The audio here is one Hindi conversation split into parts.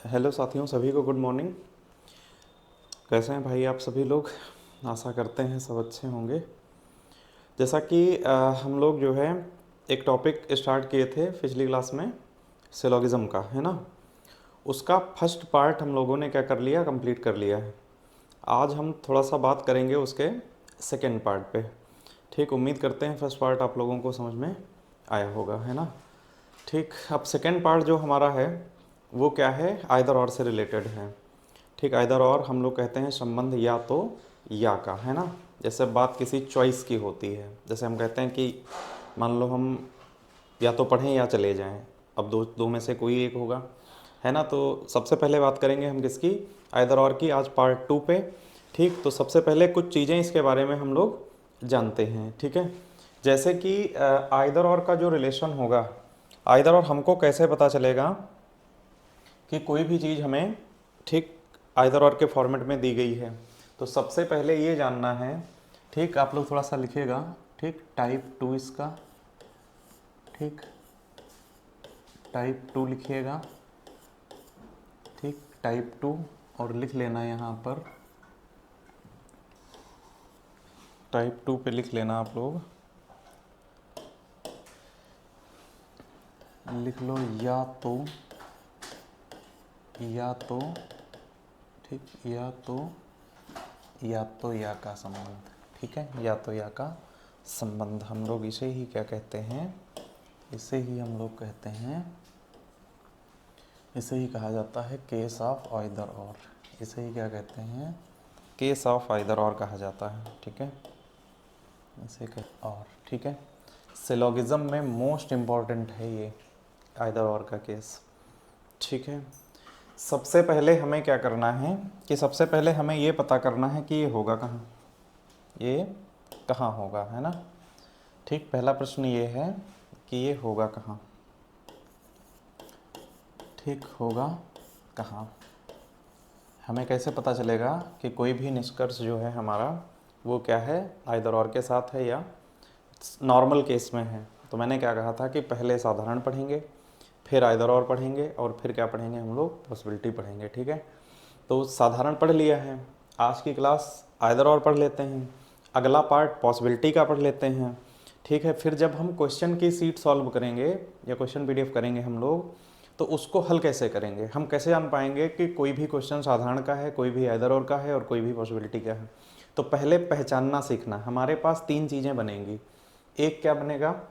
हेलो साथियों, सभी को गुड मॉर्निंग। कैसे हैं भाई आप सभी लोग? आशा करते हैं सब अच्छे होंगे। जैसा कि हम लोग जो है एक टॉपिक स्टार्ट किए थे पिछली क्लास में, सिलोगिज्म का, है ना। उसका फर्स्ट पार्ट हम लोगों ने क्या कर लिया, कंप्लीट कर लिया है। आज हम थोड़ा सा बात करेंगे उसके सेकेंड पार्ट पे। ठीक, उम्मीद करते हैं फर्स्ट पार्ट आप लोगों को समझ में आया होगा, है ना। ठीक, अब सेकेंड पार्ट जो हमारा है वो क्या है, आइदर और से रिलेटेड है। ठीक, आइदर और हम लोग कहते हैं संबंध या तो या का, है ना। जैसे बात किसी चॉइस की होती है, जैसे हम कहते हैं कि मान लो हम या तो पढ़ें या चले जाएं, अब दो दो में से कोई एक होगा, है ना। तो सबसे पहले बात करेंगे हम किसकी, आइदर और की, आज पार्ट 2 पे। ठीक, तो सबसे पहले कुछ चीज़ें इसके बारे में हम लोग जानते हैं, ठीक है। जैसे कि आइदर और का जो रिलेशन होगा, आइदर और हमको कैसे पता चलेगा कि कोई भी चीज़ हमें, ठीक, आइदर और के फॉर्मेट में दी गई है। तो सबसे पहले ये जानना है, ठीक, आप लोग थोड़ा सा लिखिएगा, ठीक, टाइप 2 इसका, ठीक, टाइप 2 लिखिएगा, ठीक, टाइप 2, और लिख लेना यहाँ पर टाइप 2 पे लिख लेना आप लोग, लिख लो या तो, ठीक, या का संबंध, ठीक है, या तो या का संबंध, हम लोग इसे ही क्या कहते हैं, इसे ही हम लोग कहते हैं, इसे ही कहा जाता है केस ऑफ आइदर और, इसे ही क्या कहते हैं, केस ऑफ आइदर और कहा जाता है, ठीक है, इसे कह और, ठीक है। सिलोगिज्म में मोस्ट इम्पॉर्टेंट है ये आइदर और का केस, ठीक है। सबसे पहले हमें क्या करना है कि सबसे पहले हमें ये पता करना है कि ये होगा कहाँ, ये कहाँ होगा, है ना। ठीक, पहला प्रश्न ये है कि ये होगा कहाँ, ठीक, होगा कहाँ। हमें कैसे पता चलेगा कि कोई भी निष्कर्ष जो है हमारा वो क्या है, आइदर और के साथ है या नॉर्मल केस में है। तो मैंने क्या कहा था कि पहले साधारण पढ़ेंगे, फिर आइदर और पढ़ेंगे, और फिर क्या पढ़ेंगे हम लोग, पॉसिबिलिटी पढ़ेंगे, ठीक है। तो साधारण पढ़ लिया है, आज की क्लास आइदर और पढ़ लेते हैं, अगला पार्ट पॉसिबिलिटी का पढ़ लेते हैं, ठीक है। फिर जब हम क्वेश्चन की सीट सॉल्व करेंगे या क्वेश्चन पीडीएफ करेंगे हम लोग, तो उसको हल कैसे करेंगे, हम कैसे जान पाएंगे कि कोई भी क्वेश्चन साधारण का है, कोई भी आइदर और का है, और कोई भी पॉसिबिलिटी का है। तो पहले पहचानना सीखना। हमारे पास तीन चीज़ें बनेंगी। एक क्या बनेगा,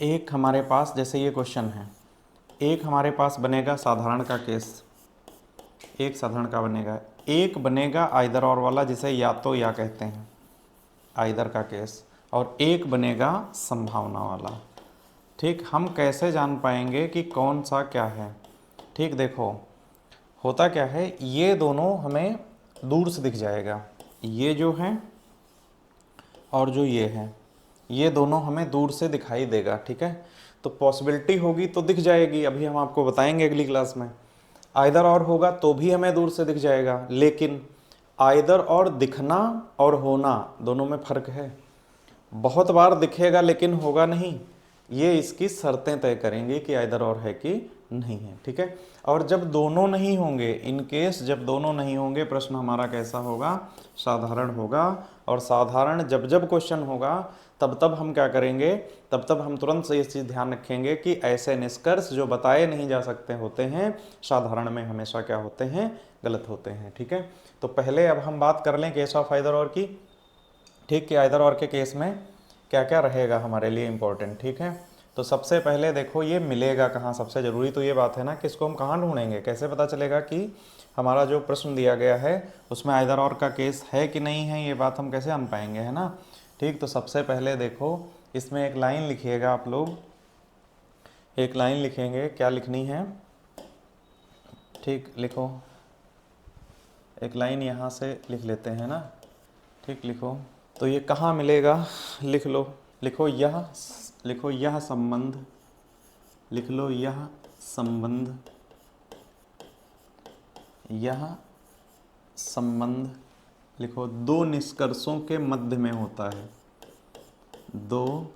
एक हमारे पास, जैसे ये क्वेश्चन है, एक हमारे पास बनेगा साधारण का केस, एक साधारण का बनेगा, एक बनेगा आइदर और वाला जिसे या तो या कहते हैं, आइदर का केस, और एक बनेगा संभावना वाला। ठीक, हम कैसे जान पाएंगे कि कौन सा क्या है। ठीक, देखो होता क्या है, ये दोनों हमें दूर से दिख जाएगा, ये जो है और जो ये है, ये दोनों हमें दूर से दिखाई देगा, ठीक है। तो पॉसिबिलिटी होगी तो दिख जाएगी, अभी हम आपको बताएंगे अगली क्लास में। आइदर और होगा तो भी हमें दूर से दिख जाएगा, लेकिन आइदर और दिखना और होना दोनों में फ़र्क है। बहुत बार दिखेगा लेकिन होगा नहीं, ये इसकी शर्तें तय करेंगी कि आइदर और है कि नहीं है, ठीक है। और जब दोनों नहीं होंगे, इन केस जब दोनों नहीं होंगे, प्रश्न हमारा कैसा होगा, साधारण होगा। और साधारण जब जब क्वेश्चन होगा तब तब हम क्या करेंगे, तब तब हम तुरंत से ये चीज़ ध्यान रखेंगे कि ऐसे निष्कर्ष जो बताए नहीं जा सकते होते हैं, साधारण में हमेशा क्या होते हैं, गलत होते हैं, ठीक है। तो पहले अब हम बात कर लें केस ऑफ आइदर और की, ठीक, कि आइदर और के केस में क्या क्या रहेगा हमारे लिए इम्पोर्टेंट, ठीक है। तो सबसे पहले देखो ये मिलेगा कहाँ, सबसे ज़रूरी तो ये बात है ना कि इसको हम कहाँ ढूंढेंगे, कैसे पता चलेगा कि हमारा जो प्रश्न दिया गया है उसमें आइदर और का केस है कि नहीं है, ये बात हम कैसे जान पाएंगे, है ना। ठीक, तो सबसे पहले देखो इसमें एक लाइन लिखिएगा आप लोग, एक लाइन लिखेंगे, क्या लिखनी है, ठीक, लिखो एक लाइन यहाँ से लिख लेते हैं ना, ठीक, लिखो। तो ये कहाँ मिलेगा, लिख लो, लिखो यह संबंध, लिख लो यह संबंध, यह संबंध, लिखो दो निष्कर्षों के मध्य में होता है, दो,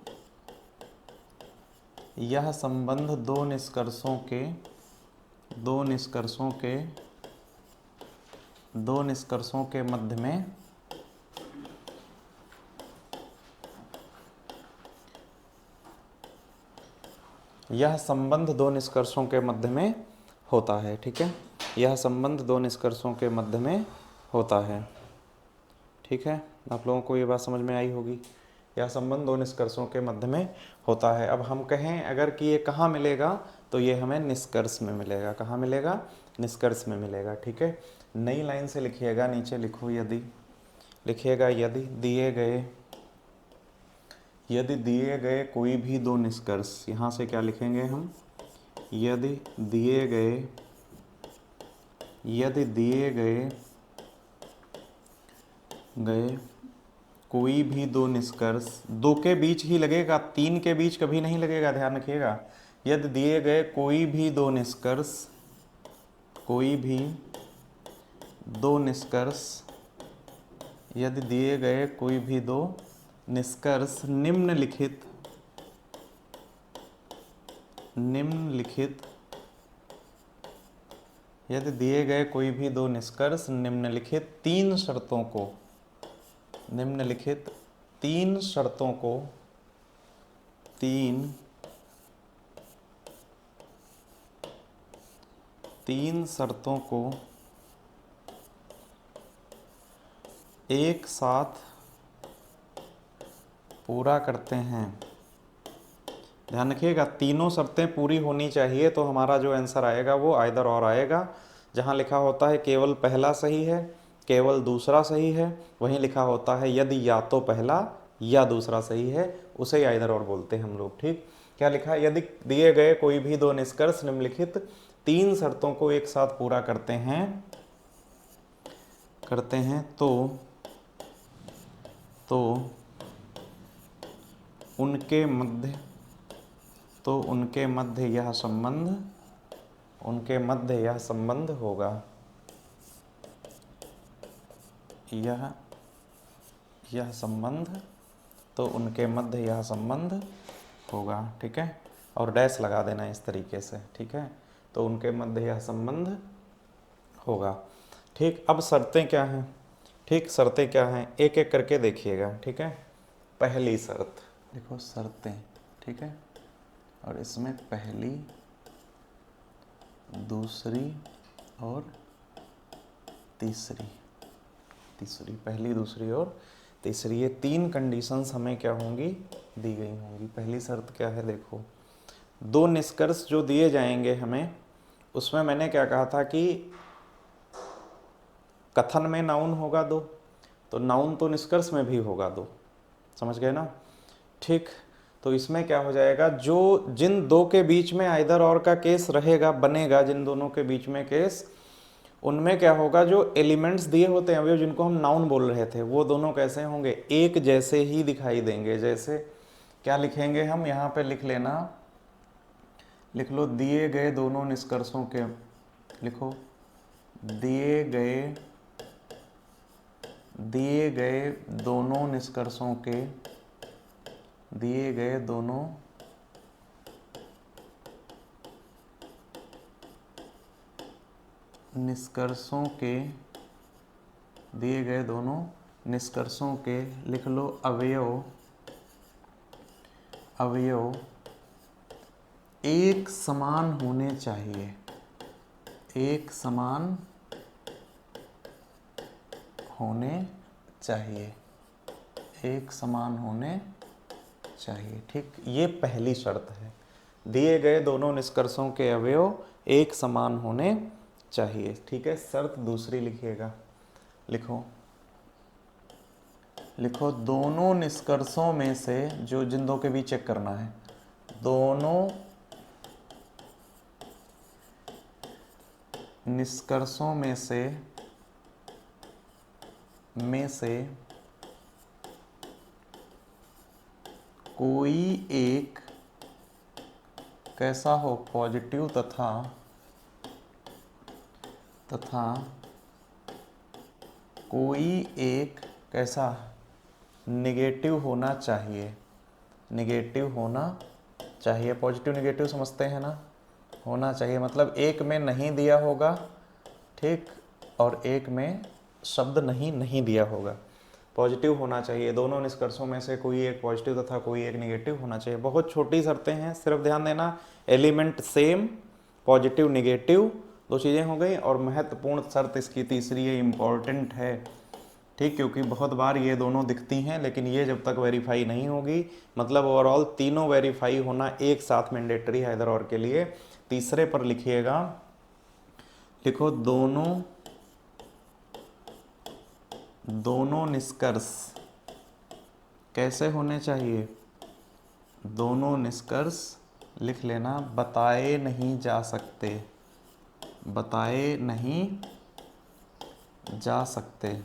यह संबंध दो निष्कर्षों के दो निष्कर्षों के मध्य में यह संबंध दो निष्कर्षों के मध्य में होता है। ठीक है, यह संबंध दो निष्कर्षों के मध्य में होता है। ठीक है, आप लोगों को ये बात समझ में आई होगी। यह संबंध दो निष्कर्षों के मध्य में होता है। अब हम कहें अगर कि ये कहाँ मिलेगा, तो ये हमें निष्कर्ष में मिलेगा। कहाँ मिलेगा? निष्कर्ष में मिलेगा। ठीक है, नई लाइन से लिखिएगा, नीचे लिखो यदि, लिखिएगा यदि दिए गए कोई भी दो निष्कर्ष, यहाँ से क्या लिखेंगे हम? यदि दिए गए कोई भी दो निष्कर्ष, दो के बीच ही लगेगा, तीन के बीच कभी नहीं लगेगा, ध्यान रखिएगा। यदि दिए गए कोई भी दो निष्कर्ष निम्नलिखित यदि दिए गए कोई भी दो निष्कर्ष निम्नलिखित तीन शर्तों को एक साथ पूरा करते हैं। ध्यान रखिएगा, तीनों शर्तें पूरी होनी चाहिए, तो हमारा जो आंसर आएगा वो आइदर और आएगा। जहाँ लिखा होता है केवल पहला सही है, केवल दूसरा सही है, वहीं लिखा होता है यदि या तो पहला या दूसरा सही है, उसे ही आइदर और बोलते हैं हम लोग। ठीक, क्या लिखा है? यदि दिए गए कोई भी दो निष्कर्ष निम्नलिखित तीन शर्तों को एक साथ पूरा करते हैं तो उनके मध्य यह संबंध होगा। यह संबंध, तो उनके मध्य यह संबंध होगा। ठीक है, और डैश लगा देना इस तरीके से। ठीक है, तो उनके मध्य यह संबंध होगा। ठीक, अब शर्तें क्या हैं? ठीक, शर्तें क्या हैं एक एक करके देखिएगा। ठीक है, पहली शर्त देखो, शर्तें। ठीक है, और इसमें पहली, दूसरी और तीसरी, पहली, दूसरी और तीसरी, ये तीन कंडीशंस हमें क्या होंगी? दी गई होंगी। पहली शर्त क्या है? देखो, दो निष्कर्ष जो दिए जाएंगे हमें, उसमें मैंने क्या कहा था कि कथन में नाउन होगा दो, तो नाउन तो निष्कर्ष में भी होगा दो। समझ गए ना? ठीक, तो इसमें क्या हो जाएगा, जो जिन दो के बीच में आइदर और का केस रहेगा, बनेगा, जिन दोनों के बीच में केस, उनमें क्या होगा, जो एलिमेंट्स दिए होते हैं अभी जिनको हम नाउन बोल रहे थे, वो दोनों कैसे होंगे? एक जैसे ही दिखाई देंगे। जैसे क्या लिखेंगे हम? यहाँ पे लिख लेना, लिख लो दिए गए दोनों निष्कर्षों के, लिखो दिए गए दोनों निष्कर्षों के लिख लो अवयव एक समान होने चाहिए। एक समान होने चाहिए। ठीक, ये पहली शर्त है, दिए गए दोनों निष्कर्षों के अवयव एक समान होने चाहिए। ठीक है, शर्त दूसरी लिखिएगा, लिखो दोनों निष्कर्षों में से, जो जिन दो के बीच चेक करना है, दोनों निष्कर्षों में से कोई एक कैसा हो, पॉजिटिव तथा कोई एक कैसा, नेगेटिव होना चाहिए। पॉजिटिव नेगेटिव समझते हैं ना? होना चाहिए, मतलब एक में नहीं दिया होगा, ठीक, और एक में शब्द नहीं नहीं दिया होगा। पॉजिटिव होना चाहिए, दोनों निष्कर्षों में से कोई एक पॉजिटिव तथा कोई एक निगेटिव होना चाहिए। बहुत छोटी शर्तें हैं, सिर्फ ध्यान देना, एलिमेंट सेम, पॉजिटिव निगेटिव, दो चीज़ें हो गई। और महत्वपूर्ण शर्त इसकी तीसरी है, इम्पॉर्टेंट है, ठीक, क्योंकि बहुत बार ये दोनों दिखती हैं लेकिन ये जब तक वेरीफाई नहीं होगी, मतलब ओवरऑल तीनों वेरीफाई होना एक साथ मैंडेटरी है इधर और के लिए। तीसरे पर लिखिएगा, लिखो दोनों निष्कर्ष कैसे होने चाहिए, दोनों निष्कर्ष लिख लेना, बताए नहीं जा सकते, बताए नहीं जा सकते,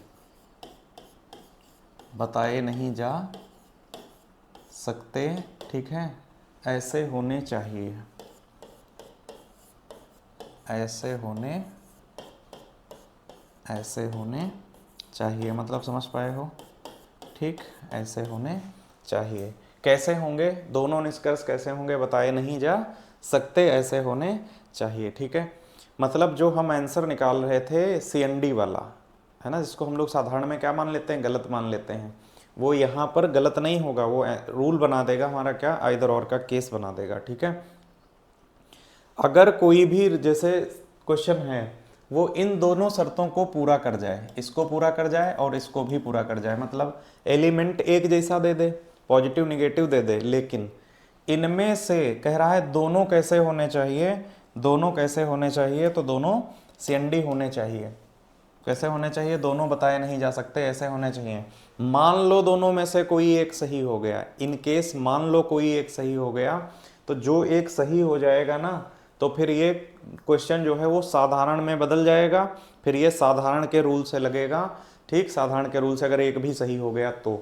बताए नहीं जा सकते, ठीक है, ऐसे होने चाहिए, ऐसे होने चाहिए, मतलब समझ पाए हो, ठीक, ऐसे होने चाहिए। कैसे होंगे दोनों निष्कर्ष, कैसे होंगे, बताए नहीं जा सकते, ऐसे होने चाहिए, ठीक है। मतलब जो हम आंसर निकाल रहे थे CND वाला, है ना, जिसको हम लोग साधारण में क्या मान लेते हैं, गलत मान लेते हैं, वो यहाँ पर गलत नहीं होगा, वो रूल बना देगा हमारा, क्या, आइदर और का केस बना देगा, ठीक है। अगर कोई भी जैसे क्वेश्चन है वो इन दोनों शर्तों को पूरा कर जाए, इसको पूरा कर जाए और इसको भी पूरा कर जाए, मतलब एलिमेंट एक जैसा दे दे, पॉजिटिव निगेटिव दे दे, लेकिन इनमें से कह रहा है दोनों कैसे होने चाहिए, दोनों कैसे होने चाहिए, तो दोनों CND होने चाहिए। कैसे होने चाहिए, दोनों बताए नहीं जा सकते, ऐसे होने चाहिए। मान लो दोनों में से कोई एक सही हो गया, इन केस मान लो कोई एक सही हो गया, तो जो एक सही हो जाएगा ना, तो फिर ये क्वेश्चन जो है वो साधारण में बदल जाएगा, फिर ये साधारण के रूल से लगेगा, ठीक, साधारण के रूल से अगर एक भी सही हो गया तो,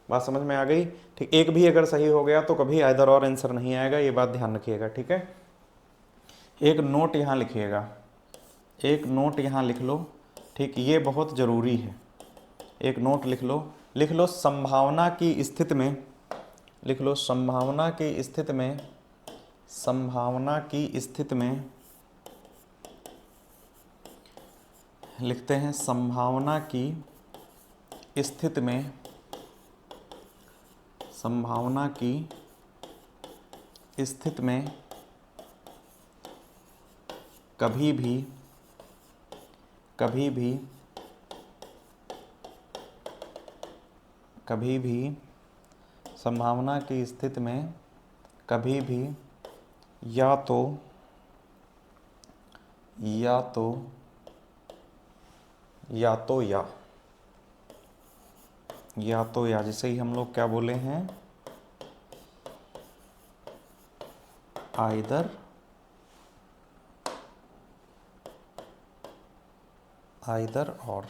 बात समझ में आ गई, ठीक, एक भी अगर सही हो गया तो कभी आइदर और आंसर नहीं आएगा, ये बात ध्यान रखिएगा, ठीक है। एक नोट यहाँ लिखिएगा, एक नोट यहाँ लिख लो, ठीक, ये बहुत ज़रूरी है, एक नोट लिख लो संभावना की स्थिति में, लिख लो संभावना की स्थिति में, संभावना की स्थिति में, लिखते हैं संभावना की स्थिति में, संभावना की स्थिति में कभी भी संभावना की स्थिति में कभी भी या जिसे ही हम लोग क्या बोले हैं, आइदर और,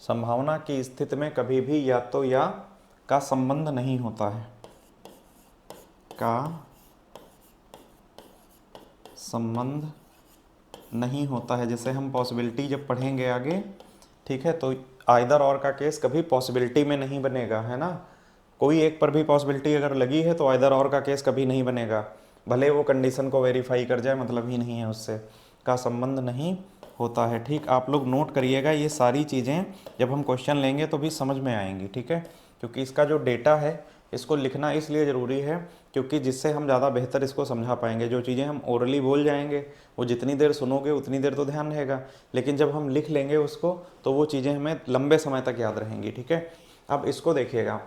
संभावना की स्थिति में कभी भी या तो या का संबंध नहीं होता है, का संबंध नहीं होता है। जैसे हम पॉसिबिलिटी जब पढ़ेंगे आगे, ठीक है, तो आइदर और का केस कभी पॉसिबिलिटी में नहीं बनेगा, है ना, कोई एक पर भी पॉसिबिलिटी अगर लगी है तो आइदर और का केस कभी नहीं बनेगा, भले वो कंडीशन को वेरीफाई कर जाए, मतलब ही नहीं है, उससे का संबंध नहीं होता है, ठीक। आप लोग नोट करिएगा, ये सारी चीज़ें जब हम क्वेश्चन लेंगे तो भी समझ में आएंगी, ठीक है, क्योंकि इसका जो डेटा है इसको लिखना इसलिए ज़रूरी है क्योंकि जिससे हम ज़्यादा बेहतर इसको समझा पाएंगे। जो चीज़ें हम ओरली बोल जाएंगे वो जितनी देर सुनोगे उतनी देर तो ध्यान रहेगा, लेकिन जब हम लिख लेंगे उसको तो वो चीज़ें हमें लंबे समय तक याद रहेंगी, ठीक है। अब इसको देखिएगा,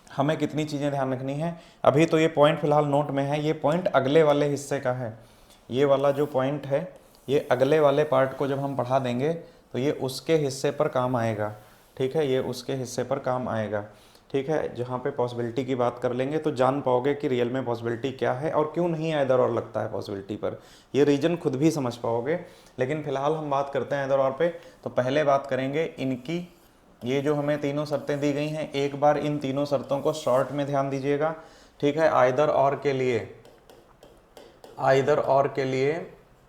हमें कितनी चीज़ें ध्यान रखनी है। अभी तो ये पॉइंट फिलहाल नोट में है, ये पॉइंट अगले वाले हिस्से का है, ये वाला जो पॉइंट है ये अगले वाले पार्ट को जब हम पढ़ा देंगे तो ये उसके हिस्से पर काम आएगा, ठीक है, ये उसके हिस्से पर काम आएगा, ठीक है। जहाँ पे पॉसिबिलिटी की बात कर लेंगे तो जान पाओगे कि रियल में पॉसिबिलिटी क्या है और क्यों नहीं इधर और लगता है पॉसिबिलिटी पर, ये रीजन खुद भी समझ पाओगे। लेकिन फिलहाल हम बात करते हैं इधर और पे, तो पहले बात करेंगे इनकी, ये जो हमें तीनों शर्तें दी गई हैं, एक बार इन तीनों शर्तों को शॉर्ट में ध्यान दीजिएगा, ठीक है। आइदर और के लिए,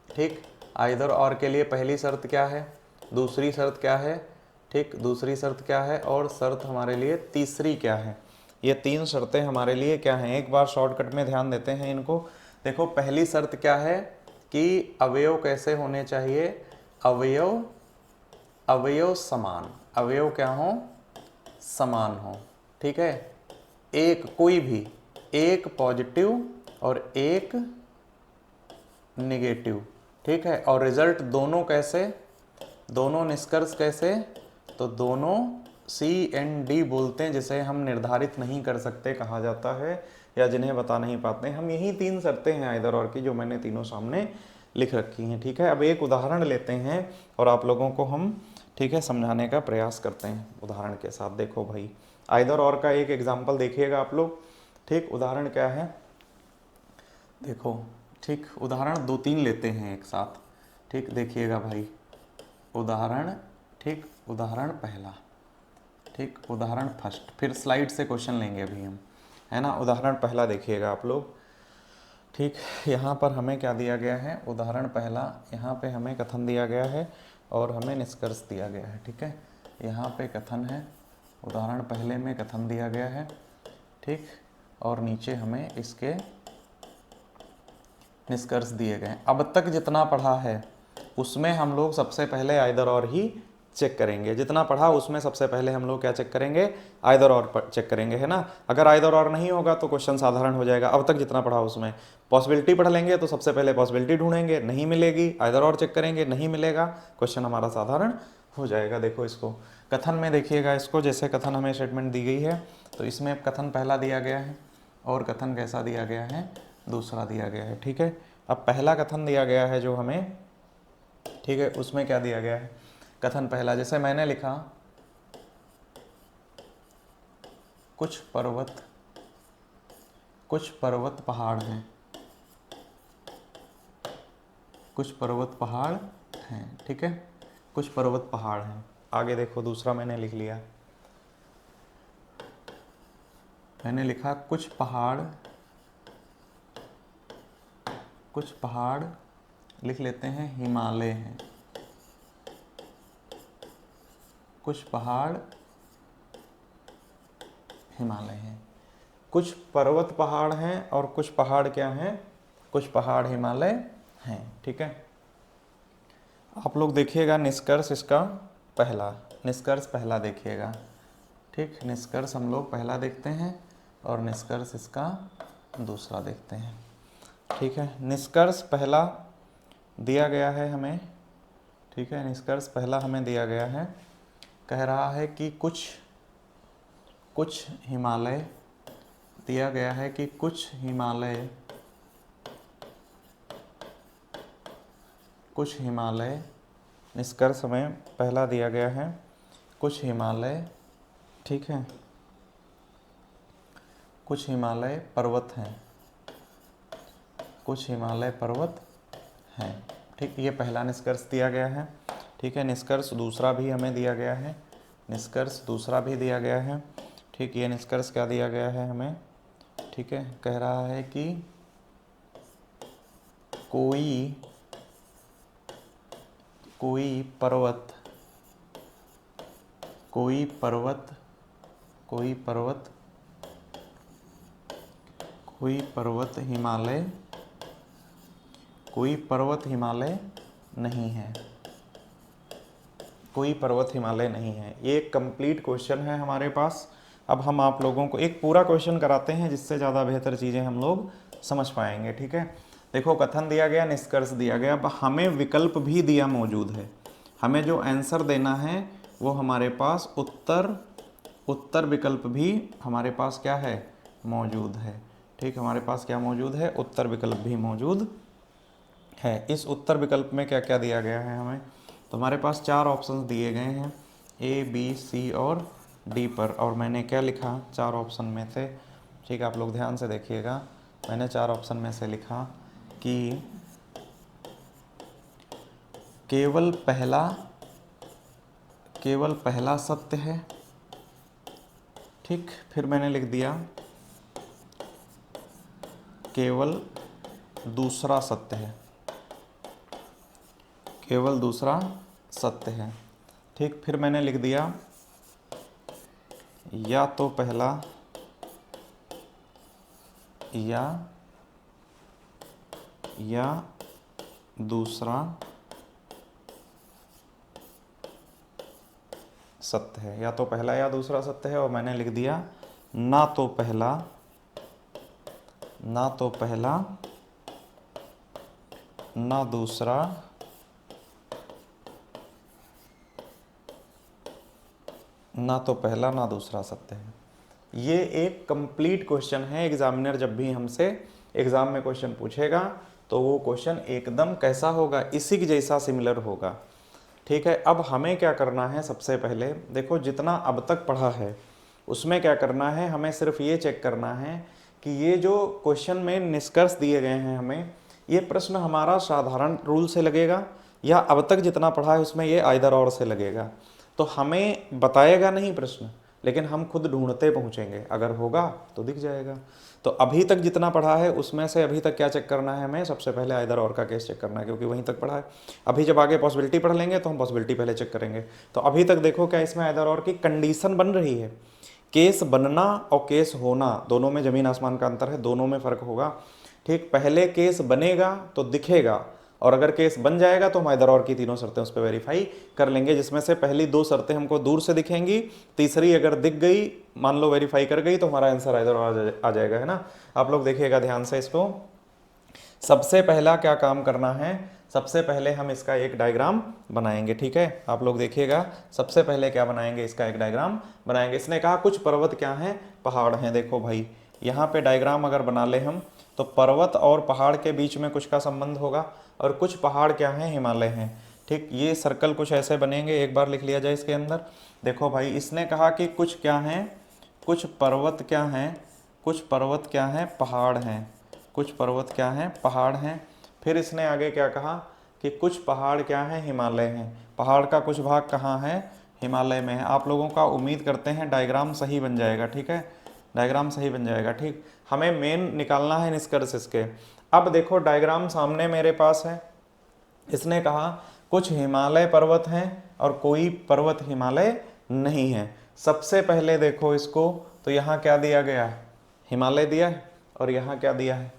ठीक, आइदर और के लिए पहली शर्त क्या है, दूसरी शर्त क्या है, ठीक, दूसरी शर्त क्या है और शर्त हमारे लिए तीसरी क्या है। ये तीन शर्तें हमारे लिए क्या हैं, एक बार शॉर्टकट में ध्यान देते हैं इनको। देखो पहली शर्त क्या है कि अवयव कैसे होने चाहिए, अवयव अवयव समान, अवयव क्या हो, समान हो, ठीक है। एक कोई भी एक पॉजिटिव और एक नेगेटिव, ठीक है। और रिजल्ट दोनों कैसे, दोनों निष्कर्ष कैसे, तो दोनों C&D बोलते हैं, जिसे हम निर्धारित नहीं कर सकते कहा जाता है, या जिन्हें बता नहीं पाते। हम यही 3 शर्तें हैं आइदर और की, जो मैंने तीनों सामने लिख रखी हैं, ठीक है। अब एक उदाहरण लेते हैं और आप लोगों को हम, ठीक है, समझाने का प्रयास करते हैं उदाहरण के साथ। देखो भाई, आइदर और का एक एग्जाम्पल देखिएगा आप लोग, ठीक। उदाहरण क्या है, देखो, ठीक, उदाहरण 2-3 लेते हैं एक साथ, ठीक। देखिएगा भाई, उदाहरण, ठीक, उदाहरण पहला, ठीक, उदाहरण फर्स्ट, फिर स्लाइड से क्वेश्चन लेंगे अभी हम, है ना। उदाहरण पहला देखिएगा आप लोग, ठीक। यहाँ पर हमें क्या दिया गया है, उदाहरण पहला, यहाँ पे हमें कथन दिया गया है और हमें निष्कर्ष दिया गया है, ठीक है। यहाँ पे कथन है, उदाहरण पहले में कथन दिया गया है, ठीक, और नीचे हमें इसके निष्कर्ष दिए गए। अब तक जितना पढ़ा है उसमें हम लोग सबसे पहले आइदर और ही चेक करेंगे, जितना पढ़ा उसमें सबसे पहले हम लोग क्या चेक करेंगे, आइदर और चेक करेंगे, है ना। अगर आइदर और नहीं होगा तो क्वेश्चन साधारण हो जाएगा। अब तक जितना पढ़ा उसमें पॉसिबिलिटी पढ़ लेंगे तो सबसे पहले पॉसिबिलिटी ढूंढेंगे, नहीं मिलेगी आइदर और चेक करेंगे, नहीं मिलेगा क्वेश्चन हमारा साधारण हो जाएगा। देखो इसको कथन में देखिएगा, इसको जैसे कथन हमें स्टेटमेंट दी गई है, तो इसमें कथन पहला दिया गया है और कथन कैसा दिया गया है, दूसरा दिया गया है, ठीक है। अब पहला कथन दिया गया है जो हमें, ठीक है, उसमें क्या दिया गया है, कथन पहला, जैसे मैंने लिखा कुछ पर्वत पहाड़ हैं, कुछ पर्वत पहाड़ हैं, ठीक है, कुछ पर्वत पहाड़ हैं। आगे देखो दूसरा मैंने लिख लिया, मैंने लिखा कुछ पहाड़ लिख लेते हैं हिमालय हैं, कुछ पहाड़ हिमालय हैं, कुछ पर्वत पहाड़ हैं और कुछ पहाड़ क्या हैं, कुछ पहाड़ हिमालय हैं, ठीक है। आप लोग देखिएगा निष्कर्ष इसका पहला, निष्कर्ष पहला देखिएगा, ठीक। निष्कर्ष हम लोग पहला देखते हैं और निष्कर्ष इसका दूसरा देखते हैं, ठीक है। निष्कर्ष पहला दिया गया है हमें, ठीक है, निष्कर्ष पहला हमें दिया गया है, कह रहा है कि कुछ हिमालय, दिया गया है कि कुछ हिमालय, निष्कर्ष हमें पहला दिया गया है कुछ हिमालय, ठीक है, कुछ हिमालय पर्वत हैं, कुछ हिमालय पर्वत हैं, ठीक। ये पहला निष्कर्ष दिया गया है, ठीक है। निष्कर्ष दूसरा भी हमें दिया गया है, निष्कर्ष दूसरा भी दिया गया है, ठीक। ये निष्कर्ष क्या दिया गया है हमें, ठीक है, कह रहा है कि कोई पर्वत हिमालय नहीं है, कोई पर्वत हिमालय नहीं है। ये एक कंप्लीट क्वेश्चन है हमारे पास। अब हम आप लोगों को एक पूरा क्वेश्चन कराते हैं जिससे ज़्यादा बेहतर चीज़ें हम लोग समझ पाएंगे, ठीक है। देखो कथन दिया गया, निष्कर्ष दिया गया, अब हमें विकल्प भी दिया मौजूद है। हमें जो आंसर देना है वो हमारे पास उत्तर विकल्प भी हमारे पास क्या है, मौजूद है, ठीक। हमारे पास क्या मौजूद है, उत्तर विकल्प भी मौजूद है। इस उत्तर विकल्प में क्या क्या दिया गया है हमें, तो हमारे पास 4 ऑप्शंस दिए गए हैं, A, B, C और D पर। और मैंने क्या लिखा 4 ऑप्शन में से, ठीक, आप लोग ध्यान से देखिएगा। मैंने 4 ऑप्शन में से लिखा कि केवल पहला सत्य है, ठीक। फिर मैंने लिख दिया केवल दूसरा सत्य है, केवल दूसरा सत्य है, ठीक। फिर मैंने लिख दिया या तो पहला या या दूसरा सत्य है, या तो पहला या दूसरा सत्य है, और मैंने लिख दिया ना तो पहला ना दूसरा ना तो पहला ना दूसरा सत्य है। ये एक कंप्लीट क्वेश्चन है। एग्जामिनर जब भी हमसे एग्जाम में क्वेश्चन पूछेगा तो वो क्वेश्चन एकदम कैसा होगा, इसी के जैसा सिमिलर होगा। ठीक है, अब हमें क्या करना है, सबसे पहले देखो जितना अब तक पढ़ा है उसमें क्या करना है, हमें सिर्फ ये चेक करना है कि ये जो क्वेश्चन में निष्कर्ष दिए गए हैं हमें, ये प्रश्न हमारा साधारण रूल से लगेगा या अब तक जितना पढ़ा है उसमें ये आइदर और से लगेगा। तो हमें बताएगा नहीं प्रश्न, लेकिन हम खुद ढूंढते पहुंचेंगे, अगर होगा तो दिख जाएगा। तो अभी तक जितना पढ़ा है उसमें से अभी तक क्या चेक करना है हमें, सबसे पहले आइदर और का केस चेक करना है, क्योंकि वहीं तक पढ़ा है। अभी जब आगे पॉसिबिलिटी पढ़ लेंगे तो हम पॉसिबिलिटी पहले चेक करेंगे। तो अभी तक देखो क्या इसमें आइदर और की कंडीशन बन रही है। केस बनना और केस होना दोनों में जमीन आसमान का अंतर है, दोनों में फर्क होगा। ठीक, पहले केस बनेगा तो दिखेगा, और अगर केस बन जाएगा तो हम आइदर और की तीनों शर्तें उस पर वेरीफाई कर लेंगे, जिसमें से पहली दो शर्तें हमको दूर से दिखेंगी, तीसरी अगर दिख गई, मान लो वेरीफाई कर गई, तो हमारा आंसर आइदर और आ जाएगा, है ना। आप लोग देखिएगा ध्यान से इसको। सबसे पहला क्या काम करना है, सबसे पहले हम इसका एक डायग्राम बनाएंगे। ठीक है, आप लोग देखिएगा, सबसे पहले क्या बनाएंगे, इसका एक डायग्राम बनाएंगे। इसने कहा कुछ पर्वत क्या हैं, पहाड़ हैं। देखो भाई यहाँ पे डायग्राम अगर बना ले हम, तो पर्वत और पहाड़ के बीच में कुछ का संबंध होगा, और कुछ पहाड़ क्या हैं, हिमालय हैं। ठीक, ये सर्कल कुछ ऐसे बनेंगे, एक बार लिख लिया जाए इसके अंदर। देखो भाई इसने कहा कि कुछ क्या हैं, कुछ पर्वत क्या हैं, कुछ पर्वत क्या हैं, पहाड़ हैं, कुछ पर्वत क्या हैं, पहाड़ हैं। फिर इसने आगे क्या कहा कि कुछ पहाड़ क्या हैं, हिमालय हैं। पहाड़ का कुछ भाग कहाँ है, हिमालय में है। आप लोगों का उम्मीद करते हैं डायग्राम सही बन जाएगा। ठीक है, डायग्राम सही बन जाएगा। ठीक, हमें मेन निकालना है निष्कर्ष इसके। अब देखो डायग्राम सामने मेरे पास है। इसने कहा कुछ हिमालय पर्वत हैं और कोई पर्वत हिमालय नहीं है। सबसे पहले देखो इसको, तो यहाँ क्या दिया गया, हिमालय दिया है, और यहाँ क्या दिया है,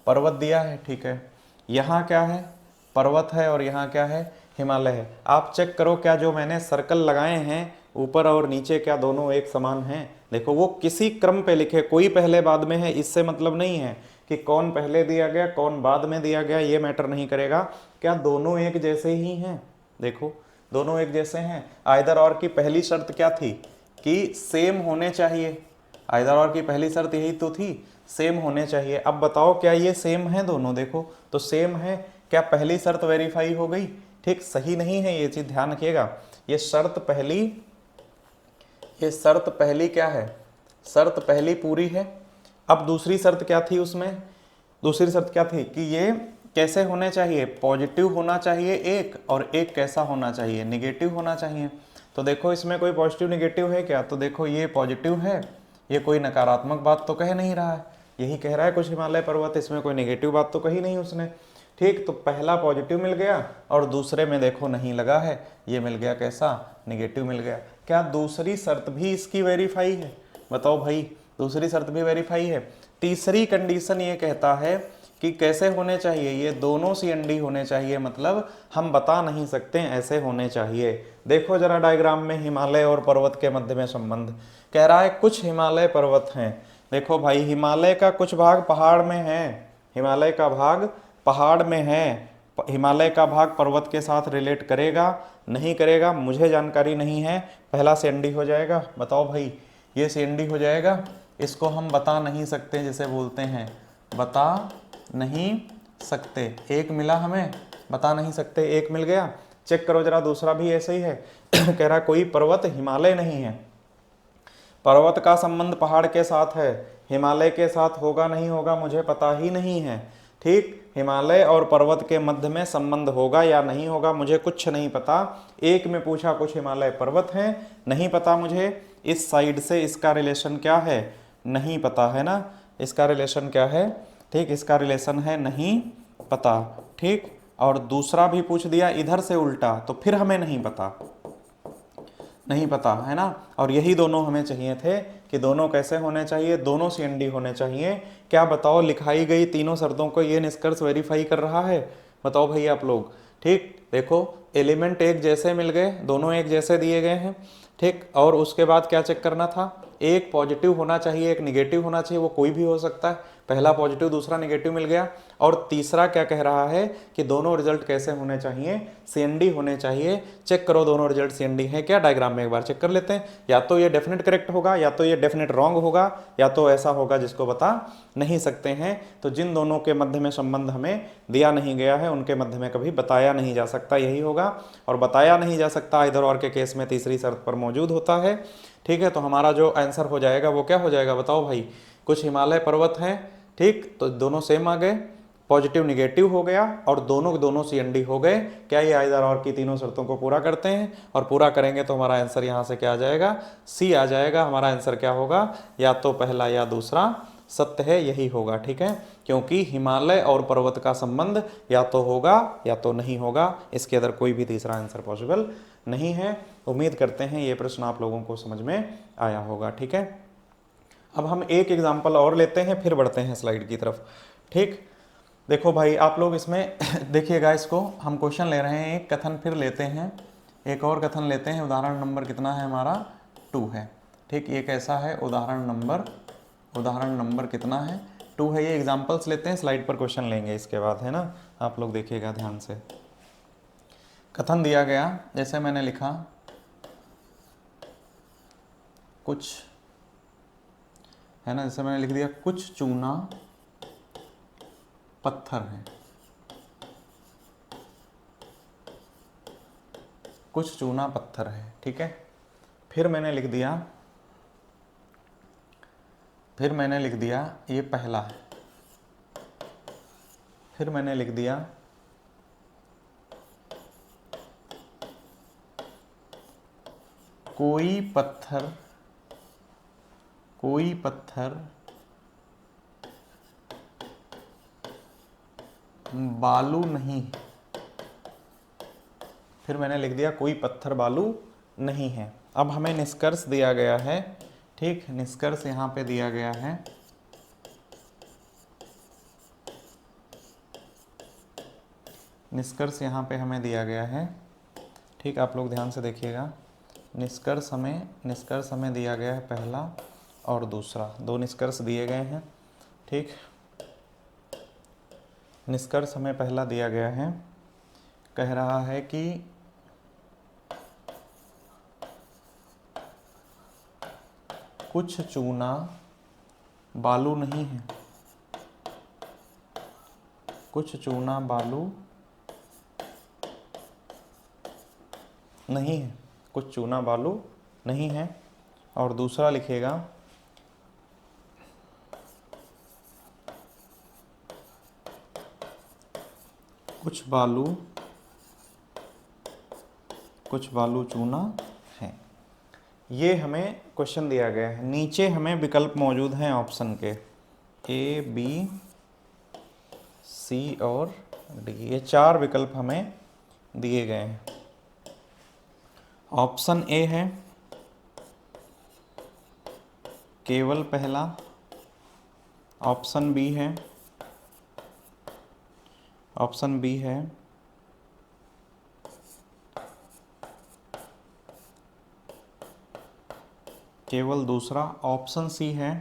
पर्वत दिया है। ठीक है, यहाँ क्या है, पर्वत है, और यहाँ क्या है, हिमालय है। आप चेक करो क्या जो मैंने सर्कल लगाए हैं ऊपर और नीचे, क्या दोनों एक समान हैं। देखो वो किसी क्रम पे लिखे, कोई पहले बाद में है, इससे मतलब नहीं है कि कौन पहले दिया गया कौन बाद में दिया गया, ये मैटर नहीं करेगा। क्या दोनों एक जैसे ही हैं, देखो दोनों एक जैसे हैं। आइदर और की पहली शर्त क्या थी कि सेम होने चाहिए, आइदर और की पहली शर्त यही तो थी, सेम होने चाहिए। अब बताओ क्या ये सेम है दोनों, देखो तो सेम है। क्या पहली शर्त वेरीफाई हो गई, ठीक, सही नहीं है ये चीज ध्यान रखिएगा। ये शर्त पहली क्या है, शर्त पहली पूरी है। अब दूसरी शर्त क्या थी उसमें, दूसरी शर्त क्या थी कि ये कैसे होने चाहिए, पॉजिटिव होना चाहिए एक, और एक कैसा होना चाहिए, निगेटिव होना चाहिए। तो देखो इसमें कोई पॉजिटिव निगेटिव है क्या, तो देखो ये पॉजिटिव है, ये कोई नकारात्मक बात तो कह नहीं रहा है, यही कह रहा है कुछ हिमालय पर्वत, इसमें कोई नेगेटिव बात तो कही नहीं उसने। ठीक, तो पहला पॉजिटिव मिल गया और दूसरे में देखो नहीं लगा है, ये मिल गया कैसा, नेगेटिव मिल गया। क्या दूसरी शर्त भी इसकी वेरीफाई है, बताओ भाई, दूसरी शर्त भी वेरीफाई है। तीसरी कंडीशन ये कहता है कि कैसे होने चाहिए, ये दोनों CND होने चाहिए, मतलब हम बता नहीं सकते ऐसे होने चाहिए। देखो जरा डायग्राम में हिमालय और पर्वत के मध्य में संबंध, कह रहा है कुछ हिमालय पर्वत हैं। देखो भाई हिमालय का कुछ भाग पहाड़ में है, हिमालय का भाग पहाड़ में है, हिमालय का भाग पर्वत के साथ रिलेट करेगा नहीं करेगा मुझे जानकारी नहीं है, पहला CND हो जाएगा। बताओ भाई ये CND हो जाएगा, इसको हम बता नहीं सकते, जिसे बोलते हैं बता नहीं सकते। एक मिला हमें, बता नहीं सकते, एक मिल गया। चेक करो जरा दूसरा भी ऐसे ही है कह रहा कोई पर्वत हिमालय नहीं है, पर्वत का संबंध पहाड़ के साथ है, हिमालय के साथ होगा नहीं होगा मुझे पता ही नहीं है। ठीक, हिमालय और पर्वत के मध्य में संबंध होगा या नहीं होगा मुझे कुछ नहीं पता। एक में पूछा कुछ हिमालय पर्वत हैं, नहीं पता मुझे, इस साइड से इसका रिलेशन क्या है, नहीं पता, है ना, इसका रिलेशन क्या है, ठीक, इसका रिलेशन है नहीं पता। ठीक, और दूसरा भी पूछ दिया इधर से उल्टा, तो फिर हमें नहीं पता, नहीं पता, है ना। और यही दोनों हमें चाहिए थे कि दोनों कैसे होने चाहिए, दोनों CND होने चाहिए। क्या बताओ, लिखाई गई तीनों शर्तों को ये निष्कर्ष वेरीफाई कर रहा है? बताओ भाई आप लोग। ठीक, देखो एलिमेंट एक जैसे मिल गए, दोनों एक जैसे दिए गए हैं। ठीक, और उसके बाद क्या चेक करना था, एक पॉजिटिव होना चाहिए, एक निगेटिव होना चाहिए, वो कोई भी हो सकता है। पहला पॉजिटिव दूसरा निगेटिव मिल गया। और तीसरा क्या कह रहा है कि दोनों रिजल्ट कैसे होने चाहिए, CND होने चाहिए। चेक करो दोनों रिजल्ट CND है क्या, डायग्राम में एक बार चेक कर लेते हैं। या तो ये डेफिनेट करेक्ट होगा, या तो ये डेफिनेट रॉन्ग होगा, या तो ऐसा होगा जिसको बता नहीं सकते हैं। तो जिन दोनों के मध्य में संबंध हमें दिया नहीं गया है उनके मध्य में कभी बताया नहीं जा सकता, यही होगा। और बताया नहीं जा सकता इधर और के केस में तीसरी शर्त पर मौजूद होता है। ठीक है, तो हमारा जो आंसर हो जाएगा वो क्या हो जाएगा, बताओ भाई। कुछ हिमालय पर्वत हैं, ठीक, तो दोनों सेम आ गए, पॉजिटिव निगेटिव हो गया, और दोनों के दोनों CND हो गए। क्या ये आइदर और की तीनों शर्तों को पूरा करते हैं? और पूरा करेंगे तो हमारा आंसर यहाँ से क्या आ जाएगा, C आ जाएगा। हमारा आंसर क्या होगा, या तो पहला या दूसरा सत्य है, यही होगा। ठीक है, क्योंकि हिमालय और पर्वत का संबंध या तो होगा या तो नहीं होगा, इसके अंदर कोई भी तीसरा आंसर पॉसिबल नहीं है। उम्मीद करते हैं ये प्रश्न आप लोगों को समझ में आया होगा। ठीक है, अब हम एक एग्जाम्पल और लेते हैं, फिर बढ़ते हैं स्लाइड की तरफ। ठीक, देखो भाई आप लोग इसमें देखिएगा, इसको हम क्वेश्चन ले रहे हैं, एक कथन फिर लेते हैं, एक और कथन लेते हैं। उदाहरण नंबर कितना है हमारा, 2 है। ठीक, ये कैसा है, उदाहरण नंबर कितना है, 2 है। ये एग्जाम्पल्स लेते हैं, स्लाइड पर क्वेश्चन लेंगे इसके बाद, है ना। आप लोग देखिएगा ध्यान से। कथन दिया गया, जैसे मैंने लिखा, कुछ, है ना, जैसे मैंने लिख दिया कुछ चूना पत्थर है, कुछ चूना पत्थर है। ठीक है, फिर मैंने लिख दिया ये पहला है। फिर मैंने लिख दिया कोई पत्थर बालू नहीं। फिर मैंने लिख दिया कोई पत्थर बालू नहीं है। अब हमें निष्कर्ष दिया गया है, ठीक, निष्कर्ष यहाँ पे दिया गया है, निष्कर्ष यहाँ पे हमें दिया गया है। ठीक, आप लोग ध्यान से देखिएगा, निष्कर्ष हमें दिया गया है पहला और दूसरा, 2 निष्कर्ष दिए गए हैं। ठीक, निष्कर्ष हमें पहला दिया गया है, कह रहा है कि कुछ चूना बालू नहीं है, कुछ चूना बालू नहीं है, कुछ चूना बालू नहीं है। और दूसरा लिखेगा कुछ बालू चूना है। ये हमें क्वेश्चन दिया गया है। नीचे हमें विकल्प मौजूद हैं ऑप्शन के, A, B, C और D। ये 4 विकल्प हमें दिए गए हैं। ऑप्शन A है केवल पहला, ऑप्शन B है केवल दूसरा, ऑप्शन C है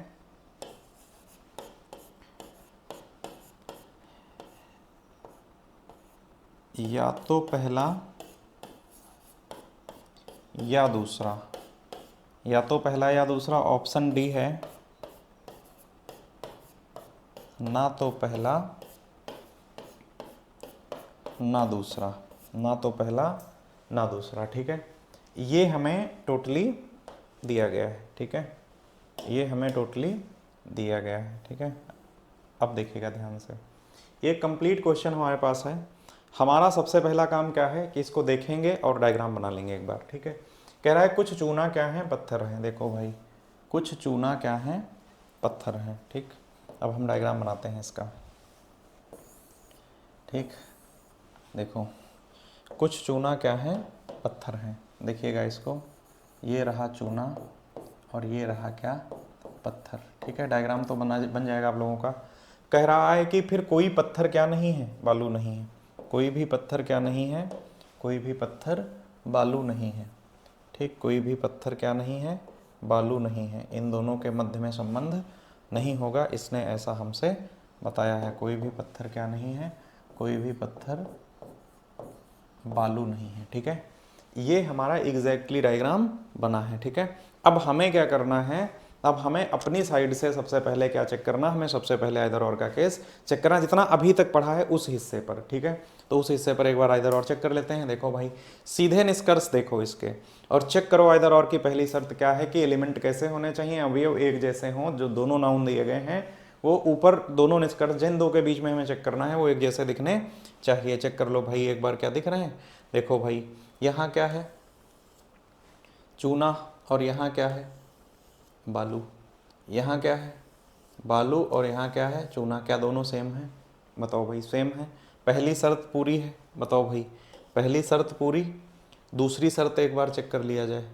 या तो पहला या दूसरा, या तो पहला या दूसरा। ऑप्शन D है ना तो पहला ना दूसरा, ना तो पहला ना दूसरा। ठीक है, ये हमें टोटली दिया गया है। ठीक है, ये हमें टोटली दिया गया है। ठीक है, अब देखिएगा ध्यान से, ये कंप्लीट क्वेश्चन हमारे पास है। हमारा सबसे पहला काम क्या है कि इसको देखेंगे और डायग्राम बना लेंगे एक बार। ठीक है, कह रहा है कुछ चूना क्या है, पत्थर है। देखो भाई, कुछ चूना क्या है, पत्थर है। ठीक, अब हम डायग्राम बनाते हैं इसका। ठीक, देखो कुछ चूना क्या है, पत्थर है। देखिएगा इसको, ये रहा चूना और ये रहा क्या, पत्थर। ठीक है, डायग्राम तो बन जाएगा आप लोगों का। कह रहा है कि फिर कोई पत्थर क्या नहीं है, बालू नहीं है। कोई भी पत्थर क्या नहीं है, कोई भी पत्थर बालू नहीं है। ठीक, कोई भी पत्थर क्या नहीं है, बालू नहीं है। इन दोनों के मध्य में संबंध नहीं होगा, इसने ऐसा हमसे बताया है। कोई भी पत्थर क्या नहीं है, कोई भी पत्थर बालू नहीं है। ठीक है, ये हमारा एग्जैक्टली डायग्राम बना है। ठीक है, अब हमें क्या करना है, अब हमें अपनी साइड से सबसे पहले क्या चेक करना, हमें सबसे पहले आइदर और का केस चेक करना, जितना अभी तक पढ़ा है उस हिस्से पर। ठीक है, तो उस हिस्से पर एक बार आइदर और चेक कर लेते हैं। देखो भाई, सीधे निष्कर्ष देखो इसके और चेक करो आइदर और की पहली शर्त क्या है कि एलिमेंट कैसे होने चाहिए, अवयव एक जैसे हों। जो दोनों नाउन दिए गए हैं वो ऊपर दोनों निष्कर्ष जिन दो के बीच में हमें चेक करना है वो एक जैसे दिखने चाहिए। चेक कर लो भाई एक बार, क्या दिख रहे हैं। देखो भाई, यहाँ क्या है, चूना, और यहाँ क्या है, बालू। यहाँ क्या है, बालू, और यहाँ क्या है, चूना। क्या दोनों सेम है, बताओ भाई, सेम है। पहली शर्त पूरी है, बताओ भाई, पहली शर्त पूरी। दूसरी शर्त एक बार चेक कर लिया जाए,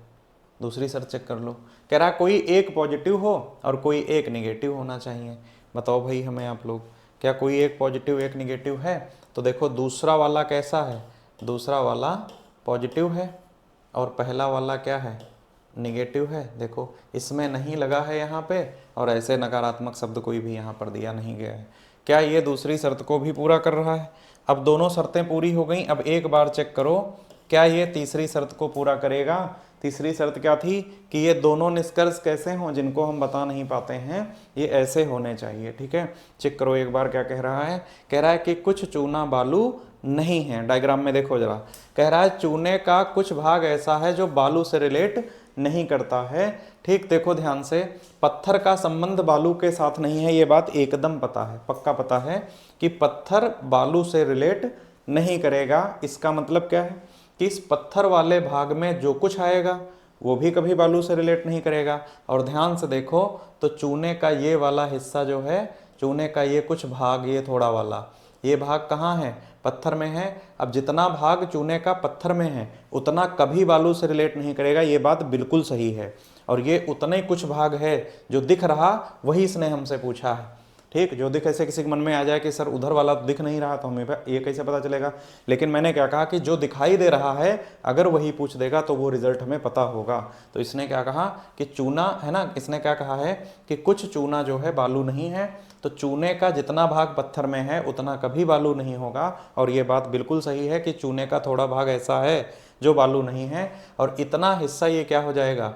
दूसरी शर्त चेक कर लो। कह रहा कोई एक पॉजिटिव हो और कोई एक निगेटिव होना चाहिए। बताओ भाई हमें आप लोग, क्या कोई एक पॉजिटिव एक निगेटिव है। तो देखो दूसरा वाला कैसा है, दूसरा वाला पॉजिटिव है और पहला वाला क्या है, निगेटिव है। देखो इसमें नहीं लगा है यहाँ पे, और ऐसे नकारात्मक शब्द कोई भी यहाँ पर दिया नहीं गया है। क्या ये दूसरी शर्त को भी पूरा कर रहा है। अब दोनों शर्तें पूरी हो गई। अब एक बार चेक करो क्या ये तीसरी शर्त को पूरा करेगा। तीसरी शर्त क्या थी कि ये दोनों निष्कर्ष कैसे हों, जिनको हम बता नहीं पाते हैं, ये ऐसे होने चाहिए। ठीक है, चेक करो एक बार क्या कह रहा है। कह रहा है कि कुछ चूना बालू नहीं है। डायग्राम में देखो जरा, कह रहा है चूने का कुछ भाग ऐसा है जो बालू से रिलेट नहीं करता है। ठीक, देखो ध्यान से, पत्थर का संबंध बालू के साथ नहीं है, ये बात एकदम पता है, पक्का पता है कि पत्थर बालू से रिलेट नहीं करेगा। इसका मतलब क्या है कि इस पत्थर वाले भाग में जो कुछ आएगा वो भी कभी बालू से रिलेट नहीं करेगा। और ध्यान से देखो तो चूने का ये वाला हिस्सा जो है, चूने का ये कुछ भाग, ये थोड़ा वाला, ये भाग कहाँ है, पत्थर में है। अब जितना भाग चूने का पत्थर में है उतना कभी बालू से रिलेट नहीं करेगा, ये बात बिल्कुल सही है। और ये उतना ही कुछ भाग है जो दिख रहा, वही इसने हमसे पूछा है। ठीक, जो दिख, ऐसे किसी के मन में आ जाए कि सर उधर वाला तो दिख नहीं रहा तो हमें ये कैसे पता चलेगा। लेकिन मैंने क्या कहा कि जो दिखाई दे रहा है अगर वही पूछ देगा तो वो रिजल्ट हमें पता होगा। तो इसने क्या कहा कि चूना है ना, इसने क्या कहा है कि कुछ चूना जो है बालू नहीं है। तो चूने का जितना भाग पत्थर में है उतना कभी बालू नहीं होगा। और ये बात बिल्कुल सही है कि चूने का थोड़ा भाग ऐसा है जो बालू नहीं है, और इतना हिस्सा ये क्या हो जाएगा,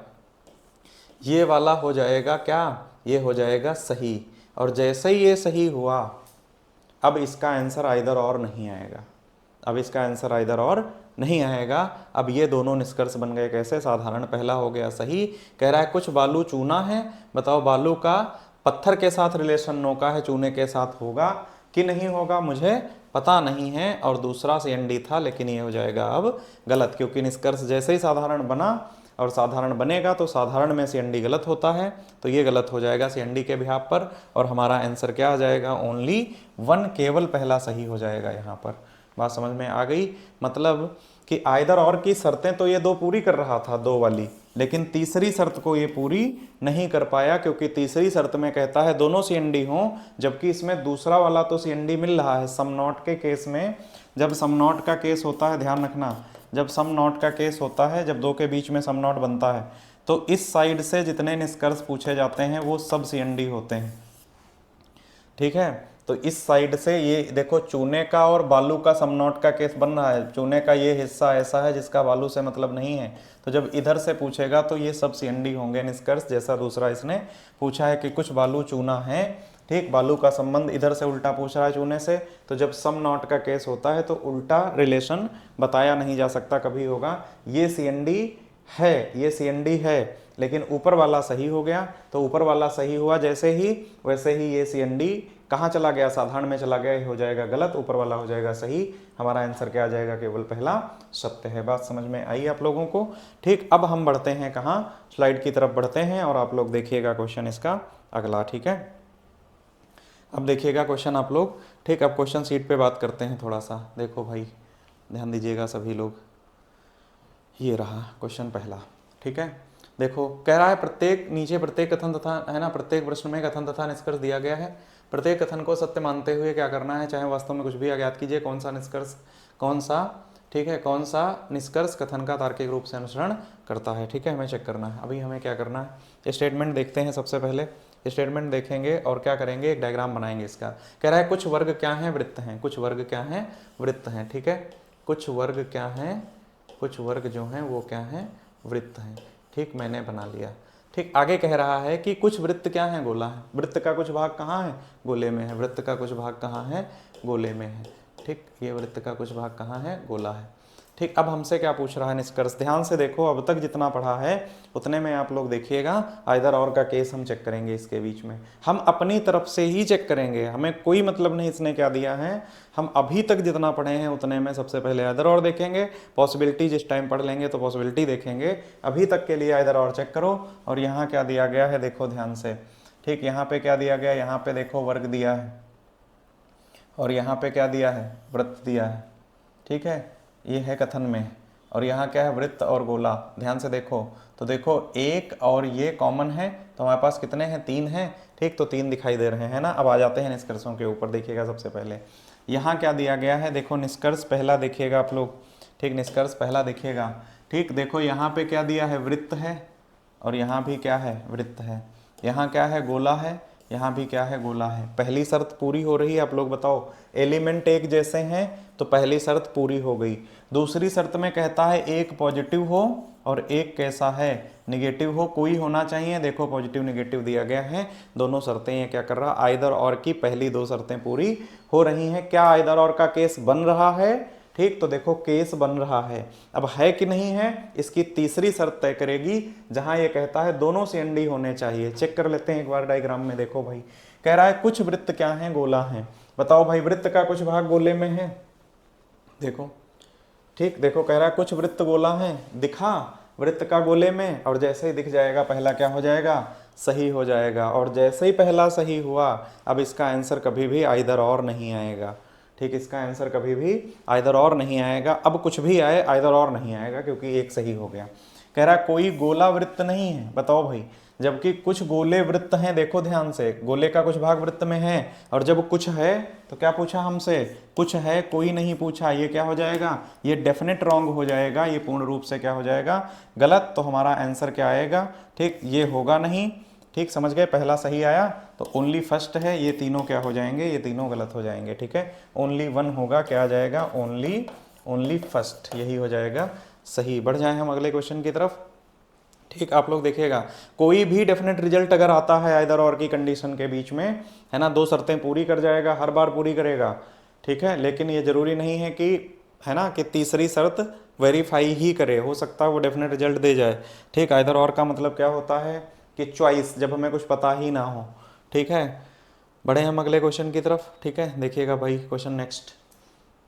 ये वाला हो जाएगा क्या, ये हो जाएगा सही। और जैसे ही ये सही हुआ, अब इसका आंसर आइदर और नहीं आएगा, अब इसका आंसर आइदर और नहीं आएगा। अब ये दोनों निष्कर्ष बन गए कैसे, साधारण, पहला हो गया सही। कह रहा है कुछ बालू चूना है, बताओ बालू का पत्थर के साथ रिलेशन नो का है, चूने के साथ होगा कि नहीं होगा मुझे पता नहीं है। और दूसरा CND था, लेकिन ये हो जाएगा अब गलत, क्योंकि निष्कर्ष जैसे ही साधारण बना और साधारण बनेगा तो साधारण में CND गलत होता है, तो ये गलत हो जाएगा CND के बिहाफ पर। और हमारा आंसर क्या आ जाएगा, ओनली 1, केवल पहला सही हो जाएगा। यहाँ पर बात समझ में आ गई। मतलब कि आइदर और की शर्तें तो ये दो पूरी कर रहा था, दो वाली, लेकिन तीसरी शर्त को ये पूरी नहीं कर पाया, क्योंकि तीसरी शर्त में कहता है दोनों CND हों, जबकि इसमें दूसरा वाला तो CND मिल रहा है। सम नॉट के केस में, जब सम नॉट का केस होता है, ध्यान रखना, जब सम नॉट का केस होता है, जब दो के बीच में सम नॉट बनता है, तो इस साइड से जितने निष्कर्ष पूछे जाते हैं वो सब CND होते हैं। ठीक है, तो इस साइड से ये देखो चूने का और बालू का सम नॉट का केस बन रहा है। चूने का ये हिस्सा ऐसा है जिसका बालू से मतलब नहीं है, तो जब इधर से पूछेगा तो ये सब CND होंगे निष्कर्ष। जैसा दूसरा इसने पूछा है कि कुछ बालू चूना है, ठीक, बालू का संबंध इधर से उल्टा पूछ रहा है चूने से, तो जब सम नॉट का केस होता है तो उल्टा रिलेशन बताया नहीं जा सकता, कभी होगा। ये CND है, ये CND है, लेकिन ऊपर वाला सही हो गया, तो ऊपर वाला सही हुआ जैसे ही, वैसे ही ये CND कहाँ चला गया, साधारण में चला गया, हो जाएगा गलत, ऊपर वाला हो जाएगा सही। हमारा आंसर क्या आ जाएगा, केवल पहला सत्य है। बात समझ में आई आप लोगों को। ठीक, अब हम बढ़ते हैं कहाँ, स्लाइड की तरफ बढ़ते हैं, और आप लोग देखिएगा क्वेश्चन इसका अगला। ठीक है, अब देखिएगा क्वेश्चन आप लोग। ठीक, अब क्वेश्चन शीट पे बात करते हैं थोड़ा सा। देखो भाई ध्यान दीजिएगा सभी लोग, ये रहा क्वेश्चन पहला। ठीक है, देखो कह रहा है प्रत्येक, नीचे प्रत्येक कथन तथा, है ना, प्रत्येक प्रश्न में कथन तथा निष्कर्ष दिया गया है। प्रत्येक कथन को सत्य मानते हुए क्या करना है, चाहे वास्तव में कुछ भी अज्ञात कीजिए, कौन सा निष्कर्ष, कौन सा, ठीक है, कौन सा निष्कर्ष कथन का तार्किक रूप से अनुसरण करता है, ठीक है, हमें चेक करना है। अभी हमें क्या करना है, स्टेटमेंट देखते हैं। सबसे पहले स्टेटमेंट देखेंगे और क्या करेंगे, एक डायग्राम बनाएंगे इसका। कह रहा है कुछ वर्ग क्या हैं, वृत्त हैं, कुछ वर्ग क्या हैं, वृत्त हैं, ठीक है, कुछ वर्ग क्या हैं, कुछ वर्ग जो हैं वो क्या हैं, वृत्त हैं, ठीक, मैंने बना लिया। ठीक, आगे कह रहा है कि कुछ वृत्त क्या है, गोला है। वृत्त का कुछ भाग कहाँ है, गोले में है। वृत्त का कुछ भाग कहाँ है, गोले में है। ठीक, ये वृत्त का कुछ भाग कहाँ है, गोला है। ठीक, अब हमसे क्या पूछ रहा है, निष्कर्ष। ध्यान से देखो, अब तक जितना पढ़ा है उतने में आप लोग देखिएगा, आइदर और का केस हम चेक करेंगे इसके बीच में। हम अपनी तरफ से ही चेक करेंगे, हमें कोई मतलब नहीं इसने क्या दिया है। हम अभी तक जितना पढ़े हैं उतने में सबसे पहले आइदर और देखेंगे, पॉसिबिलिटी जिस टाइम पढ़ लेंगे तो पॉसिबिलिटी देखेंगे। अभी तक के लिए आइदर और चेक करो। और यहाँ क्या दिया गया है, देखो ध्यान से। ठीक, यहाँ पे क्या दिया गया, यहाँ पे देखो वर्ग दिया है, और यहाँ पे क्या दिया है, वृत्त दिया है। ठीक है, ये है कथन में, और यहाँ क्या है, वृत्त और गोला। ध्यान से देखो तो देखो एक और ये कॉमन है, तो हमारे पास कितने हैं, 3 हैं। ठीक, तो 3 दिखाई दे रहे हैं ना। अब आ जाते हैं निष्कर्षों के ऊपर। देखिएगा सबसे पहले यहाँ क्या दिया गया है, देखो निष्कर्ष पहला देखिएगा आप लोग। ठीक, निष्कर्ष पहला देखिएगा। ठीक, देखो यहाँ पे क्या दिया है, वृत्त है, और यहाँ भी क्या है, वृत्त है। यहाँ क्या है, गोला है, यहाँ भी क्या है, गोला है। पहली शर्त पूरी हो रही है, आप लोग बताओ। एलिमेंट एक जैसे हैं तो पहली शर्त पूरी हो गई। दूसरी शर्त में कहता है एक पॉजिटिव हो और एक कैसा है, निगेटिव हो, कोई होना चाहिए। देखो पॉजिटिव निगेटिव दिया गया है, दोनों शर्तें ये क्या कर रहा, आइदर और की पहली 2 शर्तें पूरी हो रही हैं। क्या आइदर और का केस बन रहा है, ठीक, तो देखो केस बन रहा है। अब है कि नहीं है, इसकी तीसरी शर्त तय करेगी, जहां ये कहता है दोनों CND होने चाहिए। चेक कर लेते हैं एक बार डायग्राम में। देखो भाई, कह रहा है कुछ वृत्त क्या है, गोला है। बताओ भाई, वृत्त का कुछ भाग गोले में है, देखो। ठीक, देखो कह रहा है कुछ वृत्त गोला है, दिखा वृत्त का गोले में, और जैसे ही दिख जाएगा पहला क्या हो जाएगा, सही हो जाएगा। और जैसे ही पहला सही हुआ, अब इसका आंसर कभी भी आइदर और नहीं आएगा। ठीक, इसका आंसर कभी भी आइदर और नहीं आएगा। अब कुछ भी आए आइदर और नहीं आएगा, क्योंकि एक सही हो गया। कह रहा कोई गोला वृत्त नहीं है, बताओ भाई, जबकि कुछ गोले वृत्त हैं। देखो ध्यान से, गोले का कुछ भाग वृत्त में है, और जब कुछ है तो क्या पूछा हमसे, कुछ है, कोई नहीं पूछा। ये क्या हो जाएगा, ये डेफिनेट रॉन्ग हो जाएगा, ये पूर्ण रूप से क्या हो जाएगा, गलत। तो हमारा आंसर क्या आएगा, ठीक, ये होगा नहीं। ठीक, समझ गए, पहला सही आया तो ओनली फर्स्ट है, ये तीनों क्या हो जाएंगे, ये तीनों गलत हो जाएंगे। ठीक है, ओनली 1 होगा, क्या आ जाएगा, ओनली फर्स्ट, यही हो जाएगा सही। बढ़ जाए हम अगले क्वेश्चन की तरफ। ठीक, आप लोग देखिएगा, कोई भी डेफिनेट रिजल्ट अगर आता है आइदर और की कंडीशन के बीच में, है ना, 2 शर्तें पूरी कर जाएगा, हर बार पूरी करेगा। ठीक है, लेकिन ये जरूरी नहीं है कि, है ना, कि तीसरी शर्त वेरीफाई ही करे, हो सकता है वो डेफिनेट रिजल्ट दे जाए। ठीक, आइदर और का मतलब क्या होता है कि चॉइस, जब हमें कुछ पता ही ना हो। ठीक है, बढ़े हम अगले क्वेश्चन की तरफ। ठीक है, देखिएगा भाई क्वेश्चन नेक्स्ट।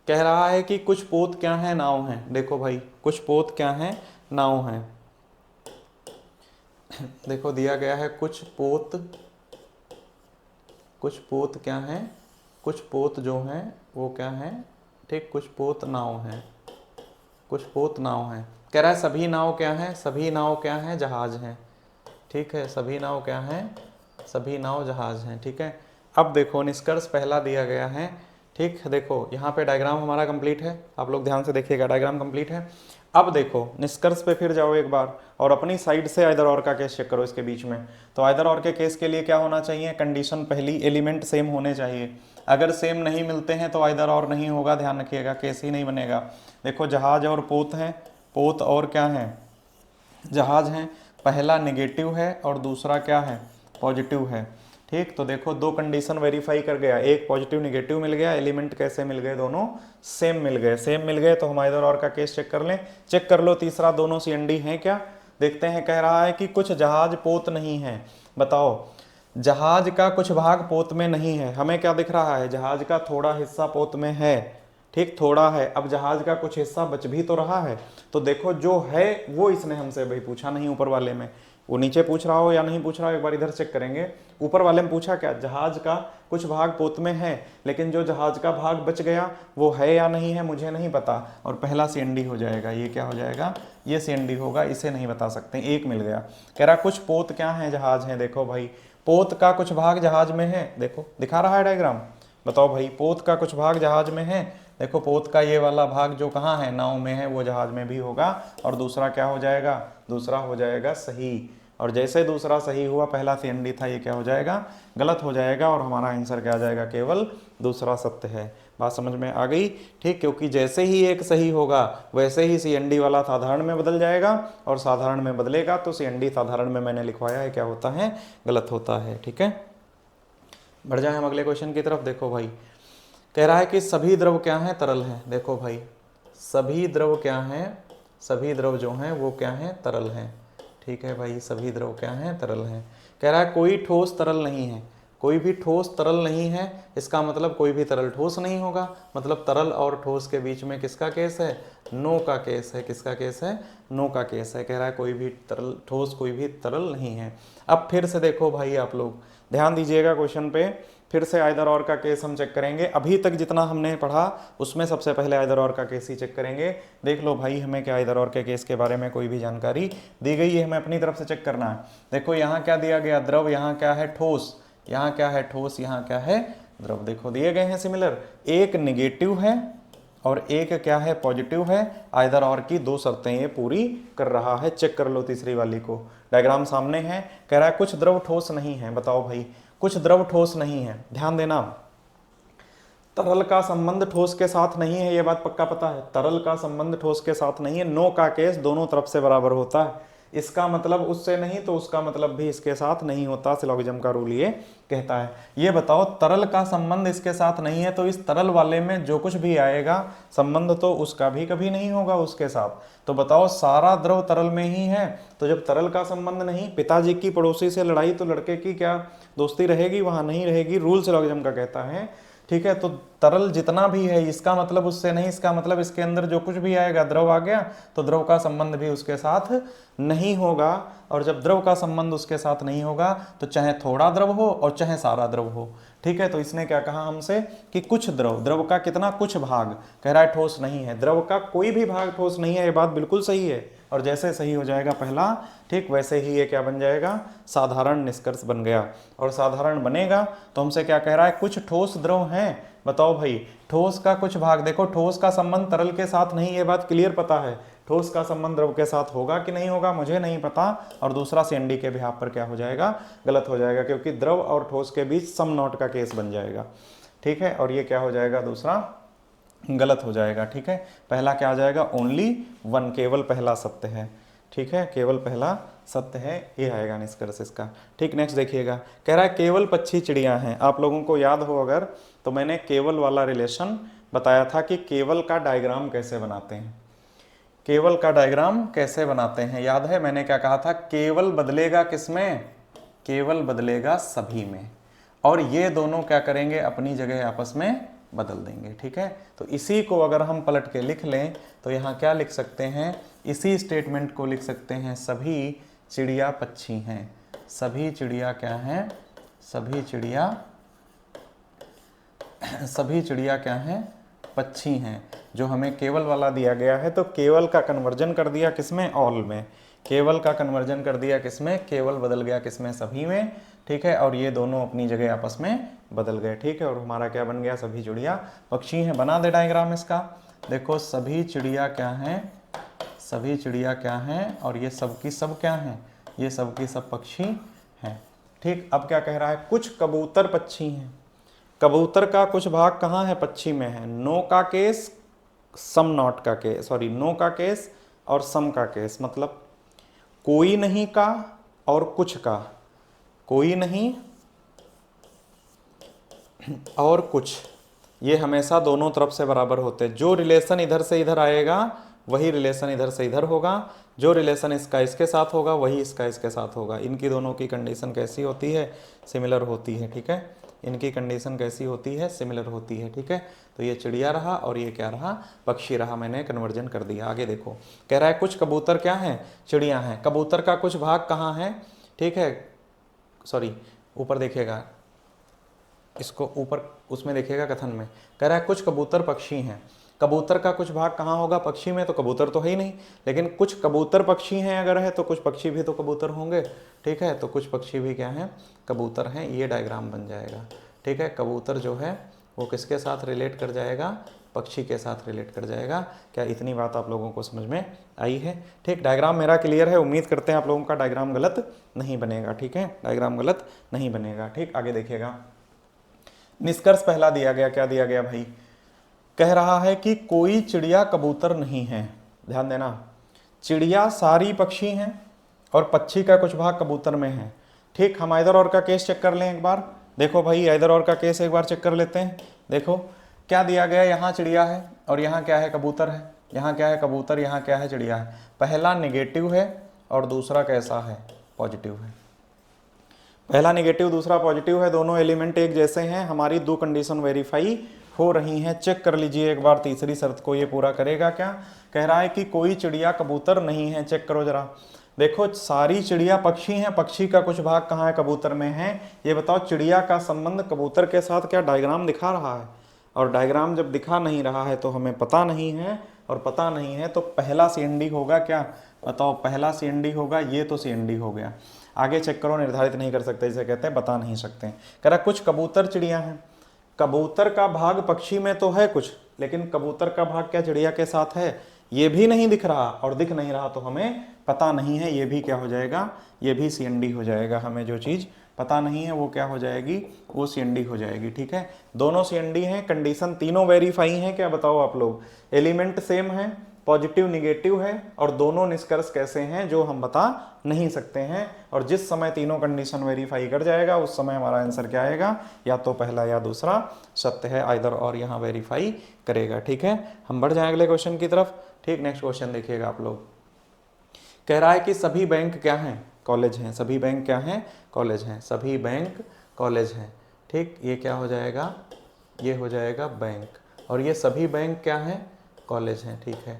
कह रहा है कि कुछ पोत क्या है, नाव है। देखो भाई, कुछ पोत क्या है, नाव है। देखो दिया गया है कुछ पोत क्या है, कुछ पोत जो हैं वो क्या है, ठीक, कुछ पोत नाव है, कुछ पोत नाव है। कह रहा है सभी नाव क्या है, सभी नाव क्या है, जहाज हैं। ठीक है, सभी नाव क्या है, सभी नाव जहाज हैं। ठीक है, अब देखो निष्कर्ष पहला दिया गया है। ठीक, देखो यहाँ पे डायग्राम हमारा कंप्लीट है, आप लोग ध्यान से देखिएगा, डायग्राम कंप्लीट है। अब देखो निष्कर्ष पे फिर जाओ एक बार, और अपनी साइड से आइदर और का केस चेक करो इसके बीच में। तो आइदर और के केस के लिए क्या होना चाहिए, कंडीशन पहली, एलिमेंट सेम होने चाहिए। अगर सेम नहीं मिलते हैं तो आइदर और नहीं होगा, ध्यान रखिएगा, केस ही नहीं बनेगा। देखो जहाज और पोत हैं, पोत और क्या है, जहाज हैं। पहला नेगेटिव है और दूसरा क्या है, पॉजिटिव है। ठीक, तो देखो 2 कंडीशन वेरीफाई कर गया, एक पॉजिटिव निगेटिव मिल गया, एलिमेंट कैसे मिल गए, दोनों सेम मिल गए। सेम मिल गए तो हम इधर और का केस चेक कर लें। चेक कर लो तीसरा, दोनों CND हैं क्या, देखते हैं। कह रहा है कि कुछ जहाज पोत नहीं है। बताओ, जहाज का कुछ भाग पोत में नहीं है, हमें क्या दिख रहा है, जहाज का थोड़ा हिस्सा पोत में है। ठीक, थोड़ा है। अब जहाज का कुछ हिस्सा बच भी तो रहा है, तो देखो जो है वो इसने हमसे भाई पूछा नहीं ऊपर वाले में, वो नीचे पूछ रहा हो या नहीं पूछ रहा हो एक बार इधर चेक करेंगे। ऊपर वाले में पूछा क्या, जहाज का कुछ भाग पोत में है, लेकिन जो जहाज का भाग बच गया वो है या नहीं है मुझे नहीं पता, और पहला CND हो जाएगा। ये क्या हो जाएगा, ये CND होगा, इसे नहीं बता सकते, एक मिल गया। कह रहा कुछ पोत क्या है, जहाज है। देखो भाई पोत का कुछ भाग जहाज में है, देखो दिखा रहा है डायग्राम, बताओ भाई पोत का कुछ भाग जहाज में है। देखो पोत का ये वाला भाग जो कहाँ है, नाव में है, वो जहाज में भी होगा। और दूसरा क्या हो जाएगा, दूसरा हो जाएगा सही। और जैसे दूसरा सही हुआ, पहला CND था, ये क्या हो जाएगा, गलत हो जाएगा, और हमारा आंसर क्या आ जाएगा, केवल दूसरा सत्य है। बात समझ में आ गई, ठीक। क्योंकि जैसे ही एक सही होगा वैसे ही CND वाला साधारण में बदल जाएगा, और साधारण में बदलेगा तो CND साधारण में मैंने लिखवाया है क्या होता है, गलत होता है, ठीक है। बढ़ जाए हम अगले क्वेश्चन की तरफ। देखो भाई कह रहा है कि सभी द्रव क्या हैं, तरल हैं। देखो भाई सभी द्रव क्या हैं, सभी द्रव जो हैं वो क्या हैं, तरल हैं, ठीक है भाई। सभी द्रव क्या हैं, तरल हैं। कह रहा है कोई ठोस तरल नहीं है, कोई भी ठोस तरल नहीं है, इसका मतलब कोई भी तरल ठोस नहीं होगा। मतलब तरल और ठोस के बीच में किसका केस है, नो का केस है। किसका केस है, नो का केस है। कह रहा है कोई भी तरल ठोस कोई भी तरल नहीं है। अब फिर से देखो भाई, आप लोग ध्यान दीजिएगा क्वेश्चन पे, फिर से आइदर और का केस हम चेक करेंगे। अभी तक जितना हमने पढ़ा उसमें सबसे पहले आइदर और का केस ही चेक करेंगे। देख लो भाई हमें क्या आइदर और के केस के बारे में कोई भी जानकारी दी गई है, हमें अपनी तरफ से चेक करना है। देखो यहाँ क्या दिया गया, द्रव, यहाँ क्या है ठोस, यहाँ क्या है ठोस, यहाँ क्या है द्रव। देखो दिए गए हैं सिमिलर, एक निगेटिव है और एक क्या है, पॉजिटिव है। आइदर और की दो शर्तें ये पूरी कर रहा है। चेक कर लो तीसरी वाली को, डायग्राम सामने है। कह रहा है कुछ द्रव ठोस नहीं है। बताओ भाई कुछ द्रव ठोस नहीं है। ध्यान देना, तरल का संबंध ठोस के साथ नहीं है, ये बात पक्का पता है। तरल का संबंध ठोस के साथ नहीं है। नो का केस दोनों तरफ से बराबर होता है। इसका मतलब उससे नहीं तो उसका मतलब भी इसके साथ नहीं होता। सिलोगिज्म का रूल ये कहता है। ये बताओ तरल का संबंध इसके साथ नहीं है, तो इस तरल वाले में जो कुछ भी आएगा संबंध तो उसका भी कभी नहीं होगा उसके साथ। तो बताओ सारा द्रव तरल में ही है, तो जब तरल का संबंध नहीं, पिताजी की पड़ोसी से लड़ाई तो लड़के की क्या दोस्ती रहेगी, वहां नहीं रहेगी। रूल सिलोगिज्म का कहता है, ठीक है। तो तरल जितना भी है इसका मतलब उससे नहीं, इसका मतलब इसके अंदर जो कुछ भी आएगा द्रव आ गया, तो द्रव का संबंध भी उसके साथ नहीं होगा। और जब द्रव का संबंध उसके साथ नहीं होगा तो चाहे थोड़ा द्रव हो और चाहे सारा द्रव हो, ठीक है। तो इसने क्या कहा हमसे कि कुछ द्रव, द्रव का कितना, कुछ भाग, कह रहा है ठोस नहीं है। द्रव का कोई भी भाग ठोस नहीं है, ये बात बिल्कुल सही है। और जैसे सही हो जाएगा पहला, ठीक, वैसे ही ये क्या बन जाएगा, साधारण निष्कर्ष बन गया। और साधारण बनेगा तो हमसे क्या कह रहा है, कुछ ठोस द्रव हैं। बताओ भाई ठोस का कुछ भाग, देखो ठोस का संबंध तरल के साथ नहीं, ये बात क्लियर पता है। ठोस का संबंध द्रव के साथ होगा कि नहीं होगा मुझे नहीं पता। और दूसरा CND के बिहाफ पर क्या हो जाएगा, गलत हो जाएगा, क्योंकि द्रव और ठोस के बीच सम नॉट का केस बन जाएगा, ठीक है। और ये क्या हो जाएगा, दूसरा गलत हो जाएगा, ठीक है। पहला क्या आ जाएगा, ओनली वन, केवल पहला सत्य है, ठीक है, केवल पहला सत्य है, ये आएगा निष्कर्ष इसका, ठीक। नेक्स्ट देखिएगा, कह रहा है केवल पक्षी चिड़िया हैं। आप लोगों को याद हो अगर तो मैंने केवल वाला रिलेशन बताया था कि केवल का डायग्राम कैसे बनाते हैं। केवल का डायग्राम कैसे बनाते हैं याद है, मैंने क्या कहा था, केवल बदलेगा किसमें, केवल बदलेगा सभी में, और ये दोनों क्या करेंगे, अपनी जगह आपस में बदल देंगे, ठीक है। तो इसी को अगर हम पलट के लिख लें तो यहाँ क्या लिख सकते हैं, इसी स्टेटमेंट को लिख सकते हैं, सभी चिड़िया पक्षी हैं। सभी चिड़िया क्या हैं, सभी चिड़िया, सभी चिड़िया क्या हैं, पक्षी हैं। जो हमें केवल वाला दिया गया है तो केवल का कन्वर्जन कर दिया किसमें, ऑल में। केवल का कन्वर्जन कर दिया किसमें, केवल बदल गया किसमें, सभी में, ठीक है। और ये दोनों अपनी जगह आपस में बदल गए, ठीक है। और हमारा क्या बन गया, सभी चिड़िया पक्षी हैं। बना दे डायग्राम इसका, देखो सभी चिड़िया क्या हैं, सभी चिड़िया क्या हैं, और ये सब की सब क्या हैं, ये सब की सब पक्षी हैं, ठीक। अब क्या कह रहा है, कुछ कबूतर पक्षी हैं। कबूतर का कुछ भाग कहाँ है, पक्षी में है। नो का केस, सम नॉट का केस, सॉरी नो का केस और सम का केस, मतलब कोई नहीं का और कुछ का, कोई नहीं और कुछ, ये हमेशा दोनों तरफ से बराबर होते हैं। जो रिलेशन इधर से इधर आएगा वही रिलेशन इधर से इधर होगा, जो रिलेशन इसका इसके साथ होगा वही इसका इसके साथ होगा। इनकी दोनों की कंडीशन कैसी होती है, सिमिलर होती है, ठीक है। इनकी कंडीशन कैसी होती है, सिमिलर होती है। ठीक है, तो ये चिड़िया रहा और ये क्या रहा, पक्षी रहा। मैंने कन्वर्जन कर दिया। आगे देखो, कह रहा है कुछ कबूतर क्या हैं, चिड़िया हैं। कबूतर का कुछ भाग कहाँ है, ठीक है, सॉरी ऊपर देखिएगा, इसको ऊपर उसमें देखिएगा कथन में, कह रहा है कुछ कबूतर पक्षी हैं। कबूतर का कुछ भाग कहाँ होगा, पक्षी में। तो कबूतर तो है ही नहीं, लेकिन कुछ कबूतर पक्षी हैं अगर है तो कुछ पक्षी भी तो कबूतर होंगे। ठीक है, तो कुछ पक्षी भी क्या हैं, कबूतर हैं। ये डायग्राम बन जाएगा। ठीक है, कबूतर जो है वो किसके साथ रिलेट कर जाएगा, पक्षी के साथ रिलेट कर जाएगा। क्या इतनी बात आप लोगों को समझ में आई है? ठीक, डायग्राम मेरा क्लियर है। उम्मीद करते हैं आप लोगों का डायग्राम गलत नहीं बनेगा। ठीक है, डायग्राम गलत नहीं बनेगा। ठीक, आगे देखिएगा, निष्कर्ष पहला दिया गया, क्या दिया गया भाई, कह रहा है कि कोई चिड़िया कबूतर नहीं है। ध्यान देना, चिड़िया सारी पक्षी हैं और पक्षी का कुछ भाग कबूतर में है। ठीक, हम आइदर और का केस चेक कर लें एक बार। देखो भाई, आइदर और का केस एक बार चेक कर लेते हैं। देखो क्या दिया गया, यहाँ चिड़िया है और यहाँ क्या है, कबूतर है। यहाँ क्या है, कबूतर, यहाँ क्या है, चिड़िया है। पहला नेगेटिव है और दूसरा कैसा है, पॉजिटिव है। पहला नेगेटिव, दूसरा पॉजिटिव है, दोनों एलिमेंट एक जैसे हैं। हमारी दो कंडीशन वेरीफाई हो रही हैं। चेक कर लीजिए एक बार, तीसरी शर्त को ये पूरा करेगा क्या। कह रहा है कि कोई चिड़िया कबूतर नहीं है। चेक करो जरा, देखो सारी चिड़िया पक्षी हैं, पक्षी का कुछ भाग कहाँ है, कबूतर में है। ये बताओ चिड़िया का संबंध कबूतर के साथ क्या डायग्राम दिखा रहा है? और डायग्राम जब दिखा नहीं रहा है तो हमें पता नहीं है, और पता नहीं है तो पहला CND होगा क्या, बताओ, पहला CND होगा। ये तो CND हो गया। आगे चेक करो, निर्धारित नहीं कर सकते, इसे कहते हैं बता नहीं सकते। कह रहा कुछ कबूतर चिड़िया हैं। कबूतर का भाग पक्षी में तो है कुछ, लेकिन कबूतर का भाग क्या चिड़िया के साथ है, ये भी नहीं दिख रहा, और दिख नहीं रहा तो हमें पता नहीं है। ये भी क्या हो जाएगा, ये भी CND हो जाएगा। हमें जो चीज़ पता नहीं है वो क्या हो जाएगी, वो CND हो जाएगी। ठीक है, दोनों CND हैं, कंडीशन तीनों वेरीफाई हैं। क्या बताओ आप लोग, एलिमेंट सेम है, पॉजिटिव निगेटिव है, और दोनों निष्कर्ष कैसे हैं जो हम बता नहीं सकते हैं। और जिस समय तीनों कंडीशन वेरीफाई कर जाएगा उस समय हमारा आंसर क्या आएगा, या तो पहला या दूसरा सत्य है, आइदर और यहाँ वेरीफाई करेगा। ठीक है, हम बढ़ जाएं अगले क्वेश्चन की तरफ। ठीक, नेक्स्ट क्वेश्चन देखिएगा आप लोग। कह रहा है कि सभी बैंक क्या हैं, कॉलेज हैं। सभी बैंक क्या हैं, कॉलेज हैं। सभी बैंक कॉलेज हैं। ठीक, ये क्या हो जाएगा, ये हो जाएगा बैंक, और ये सभी बैंक क्या हैं, कॉलेज हैं। ठीक है,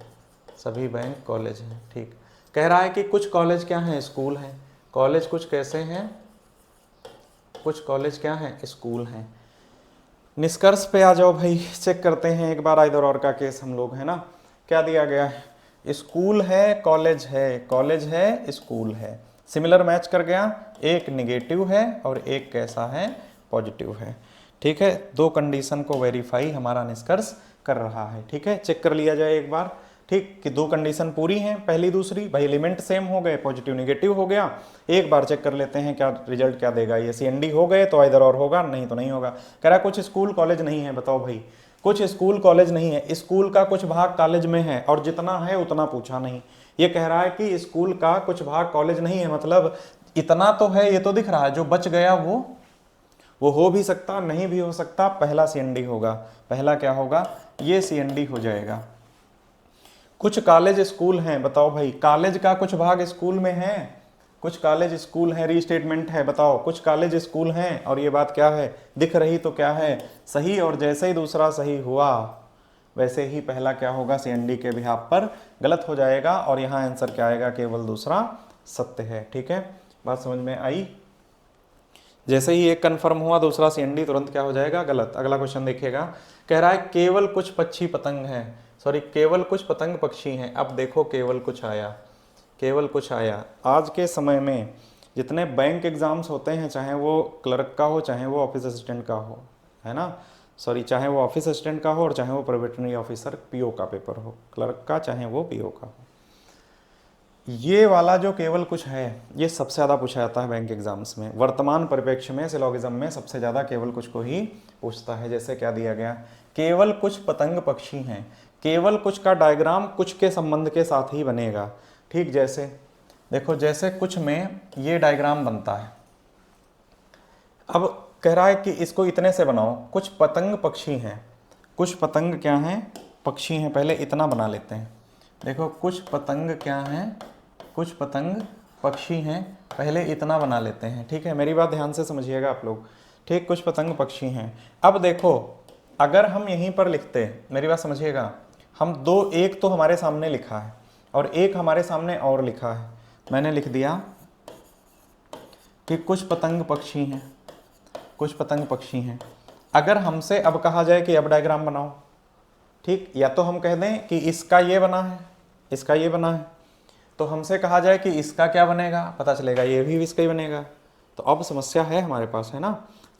सभी बैंक कॉलेज हैं। ठीक, कह रहा है कि कुछ कॉलेज क्या हैं, स्कूल हैं। कॉलेज कुछ कैसे हैं, कुछ कॉलेज क्या हैं, स्कूल हैं। निष्कर्ष पे आ जाओ भाई, चेक करते हैं एक बार आइदर और का केस हम लोग, है ना। क्या दिया गया है, स्कूल है, कॉलेज है, कॉलेज है, स्कूल है। सिमिलर मैच कर गया, एक निगेटिव है और एक कैसा है, पॉजिटिव है। ठीक है, दो कंडीशन को वेरीफाई हमारा निष्कर्ष कर रहा है। ठीक है, चेक कर लिया जाए एक बार। ठीक, कि दो कंडीशन पूरी हैं, पहली दूसरी, भाई एलिमेंट सेम हो गए, पॉजिटिव निगेटिव हो गया। एक बार चेक कर लेते हैं क्या रिजल्ट क्या देगा। ये CND हो गए तो आइदर और होगा, नहीं तो नहीं होगा। कह रहा कुछ स्कूल कॉलेज नहीं है। बताओ भाई, कुछ स्कूल कॉलेज नहीं है। स्कूल का कुछ भाग कॉलेज में है और जितना है उतना पूछा नहीं। ये कह रहा है कि स्कूल का कुछ भाग कॉलेज नहीं है, मतलब इतना तो है, ये तो दिख रहा है, जो बच गया वो हो भी सकता, नहीं भी हो सकता। पहला CND होगा, पहला क्या होगा, ये CND हो जाएगा। कुछ कॉलेज स्कूल हैं। बताओ भाई, कॉलेज का कुछ भाग स्कूल में है, कुछ कॉलेज स्कूल है, रीस्टेटमेंट है। बताओ, कुछ कॉलेज स्कूल हैं, और ये बात क्या है, दिख रही तो क्या है, सही। और जैसे ही दूसरा सही हुआ वैसे ही पहला क्या होगा, CND के बिहाफ पर गलत हो जाएगा, और यहाँ आंसर क्या आएगा, केवल दूसरा सत्य है। ठीक है, बात समझ में आई। जैसे ही एक कन्फर्म हुआ दूसरा CND तुरंत क्या हो जाएगा, गलत। अगला क्वेश्चन देखिएगा, कह रहा है केवल कुछ पक्षी पतंग हैं, सॉरी केवल कुछ पतंग पक्षी हैं। अब देखो, केवल कुछ आया, केवल कुछ आया। आज के समय में जितने बैंक एग्जाम्स होते हैं, चाहे वो क्लर्क का हो, चाहे वो ऑफिस असिस्टेंट का हो, है ना, सॉरी, चाहे वो ऑफिस असिस्टेंट का हो और चाहे वो प्रोबेशनरी ऑफिसर PO का पेपर हो, क्लर्क का चाहे वो PO का हो, ये वाला जो केवल कुछ है ये सबसे ज़्यादा पूछा जाता है बैंक एग्जाम्स में। वर्तमान परिप्रेक्ष्य में सिलोगिज्म में सबसे ज़्यादा केवल कुछ को ही पूछता है। जैसे क्या दिया गया, केवल कुछ पतंग पक्षी हैं। केवल कुछ का डायग्राम कुछ के संबंध के साथ ही बनेगा। ठीक, जैसे देखो, जैसे कुछ में ये डायग्राम बनता है। अब कह रहा है कि इसको इतने से बनाओ, कुछ पतंग पक्षी हैं, कुछ पतंग क्या हैं, पक्षी हैं। पहले इतना बना लेते हैं। देखो, कुछ पतंग क्या हैं, कुछ पतंग पक्षी हैं, पहले इतना बना लेते हैं। ठीक है, मेरी बात ध्यान से समझिएगा आप लोग। ठीक, कुछ पतंग पक्षी हैं। अब देखो अगर हम यहीं पर लिखते, मेरी बात समझिएगा, हम दो, एक तो हमारे सामने लिखा है और एक हमारे सामने और लिखा है। मैंने लिख दिया कि कुछ पतंग पक्षी हैं, कुछ पतंग पक्षी हैं। अगर हमसे अब कहा जाए कि अब डायग्राम बनाओ, ठीक, या तो हम कह दें कि इसका ये बना है, इसका ये बना है, तो हमसे कहा जाए कि इसका क्या बनेगा, पता चलेगा ये भी इसका ही बनेगा। तो अब समस्या है हमारे पास, है ना।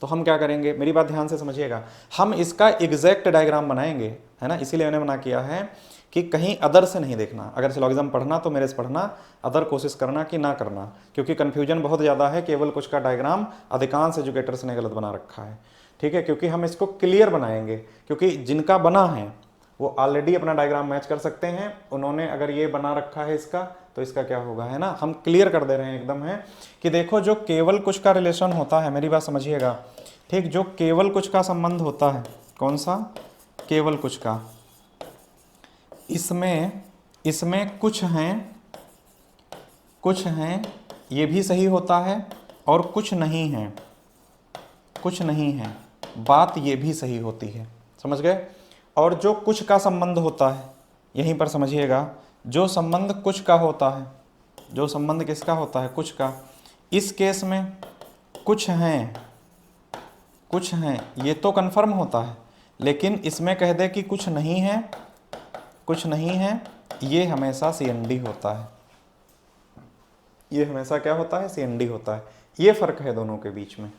तो हम क्या करेंगे, मेरी बात ध्यान से समझिएगा, हम इसका एग्जैक्ट डायग्राम बनाएंगे, है ना। इसीलिए मैंने मना किया है कि कहीं अदर से नहीं देखना। अगर सिलोगिज्म पढ़ना तो मेरे से पढ़ना, अदर कोशिश करना कि ना करना, क्योंकि कन्फ्यूजन बहुत ज़्यादा है। केवल कुछ का डायग्राम अधिकांश एजुकेटर्स ने गलत बना रखा है, ठीक है। क्योंकि हम इसको क्लियर बनाएंगे, क्योंकि जिनका बना है वो ऑलरेडी अपना डायग्राम मैच कर सकते हैं। उन्होंने अगर ये बना रखा है इसका, तो इसका क्या होगा, है ना। हम क्लियर कर दे रहे हैं एकदम, है कि देखो जो केवल कुछ का रिलेशन होता है, मेरी बात समझिएगा, ठीक, जो केवल कुछ का संबंध होता है, कौन सा, केवल कुछ का, इसमें कुछ हैं, ये भी सही होता है, और कुछ नहीं है, कुछ नहीं है, बात ये भी सही होती है, समझ गए। और जो कुछ का संबंध होता है, यहीं पर समझिएगा, जो संबंध कुछ का होता है, जो संबंध किसका होता है, कुछ का, इस केस में कुछ हैं, कुछ हैं, ये तो कन्फर्म होता है। लेकिन इसमें कह दे कि कुछ नहीं है, कुछ नहीं है, ये हमेशा CND होता है, ये हमेशा क्या होता है, CND होता है। ये फर्क है दोनों के बीच में,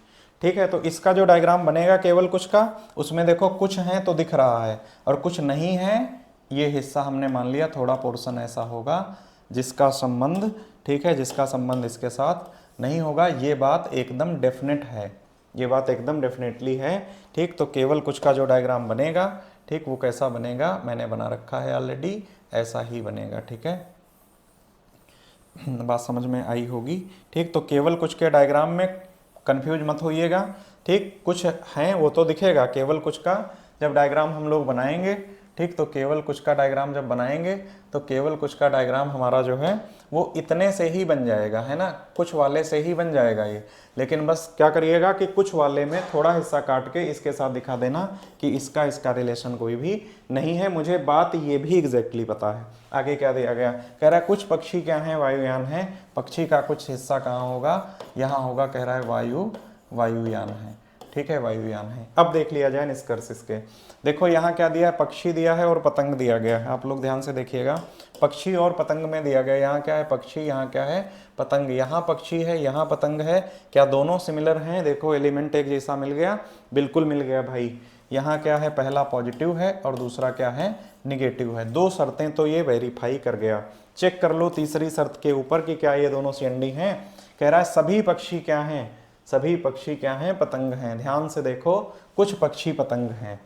ठीक है। तो इसका जो डायग्राम बनेगा केवल कुछ का, उसमें देखो कुछ है तो दिख रहा है, और कुछ नहीं है, ये हिस्सा हमने मान लिया, थोड़ा पोर्शन ऐसा होगा जिसका संबंध, ठीक है, जिसका संबंध इसके साथ नहीं होगा। ये बात एकदम डेफिनेट है, ये बात एकदम डेफिनेटली है, ठीक। तो केवल कुछ का जो डायग्राम बनेगा, ठीक, वो कैसा बनेगा, मैंने बना रखा है ऑलरेडी, ऐसा ही बनेगा, ठीक है। बात समझ में आई होगी, ठीक। तो केवल कुछ के डायग्राम में कंफ्यूज मत होइएगा, ठीक। कुछ हैं वो तो दिखेगा, केवल कुछ का जब डायग्राम हम लोग बनाएंगे, ठीक, तो केवल कुछ का डायग्राम जब बनाएंगे तो केवल कुछ का डायग्राम हमारा जो है वो इतने से ही बन जाएगा, है ना, कुछ वाले से ही बन जाएगा ये। लेकिन बस क्या करिएगा कि कुछ वाले में थोड़ा हिस्सा काट के इसके साथ दिखा देना कि इसका रिलेशन कोई भी नहीं है। मुझे बात ये भी एग्जैक्टली पता है। आगे क्या दिया गया, कह रहा है कुछ पक्षी क्या हैं, वायुयान है। पक्षी का कुछ हिस्सा कहाँ होगा, यहाँ होगा, कह रहा है वायुयान है, ठीक है, वायुयान है। अब देख लिया जाए निष्कर्ष इसके। देखो यहाँ क्या दिया है, पक्षी दिया है और पतंग दिया गया है। आप लोग ध्यान से देखिएगा, पक्षी और पतंग में दिया गया, यहाँ क्या है, पक्षी, यहाँ क्या है, पतंग। यहाँ पक्षी है, यहाँ पतंग है, क्या दोनों सिमिलर हैं, देखो एलिमेंट एक जैसा मिल गया, बिल्कुल मिल गया भाई। यहाँ क्या है, पहला पॉजिटिव है और दूसरा क्या है, निगेटिव है। दो शर्तें तो ये वेरीफाई कर गया। चेक कर लो तीसरी शर्त के ऊपर कि क्या ये दोनों CND हैं। कह रहा है सभी पक्षी क्या हैं, सभी पक्षी क्या हैं, पतंग हैं। ध्यान से देखो, कुछ पक्षी पतंग हैं,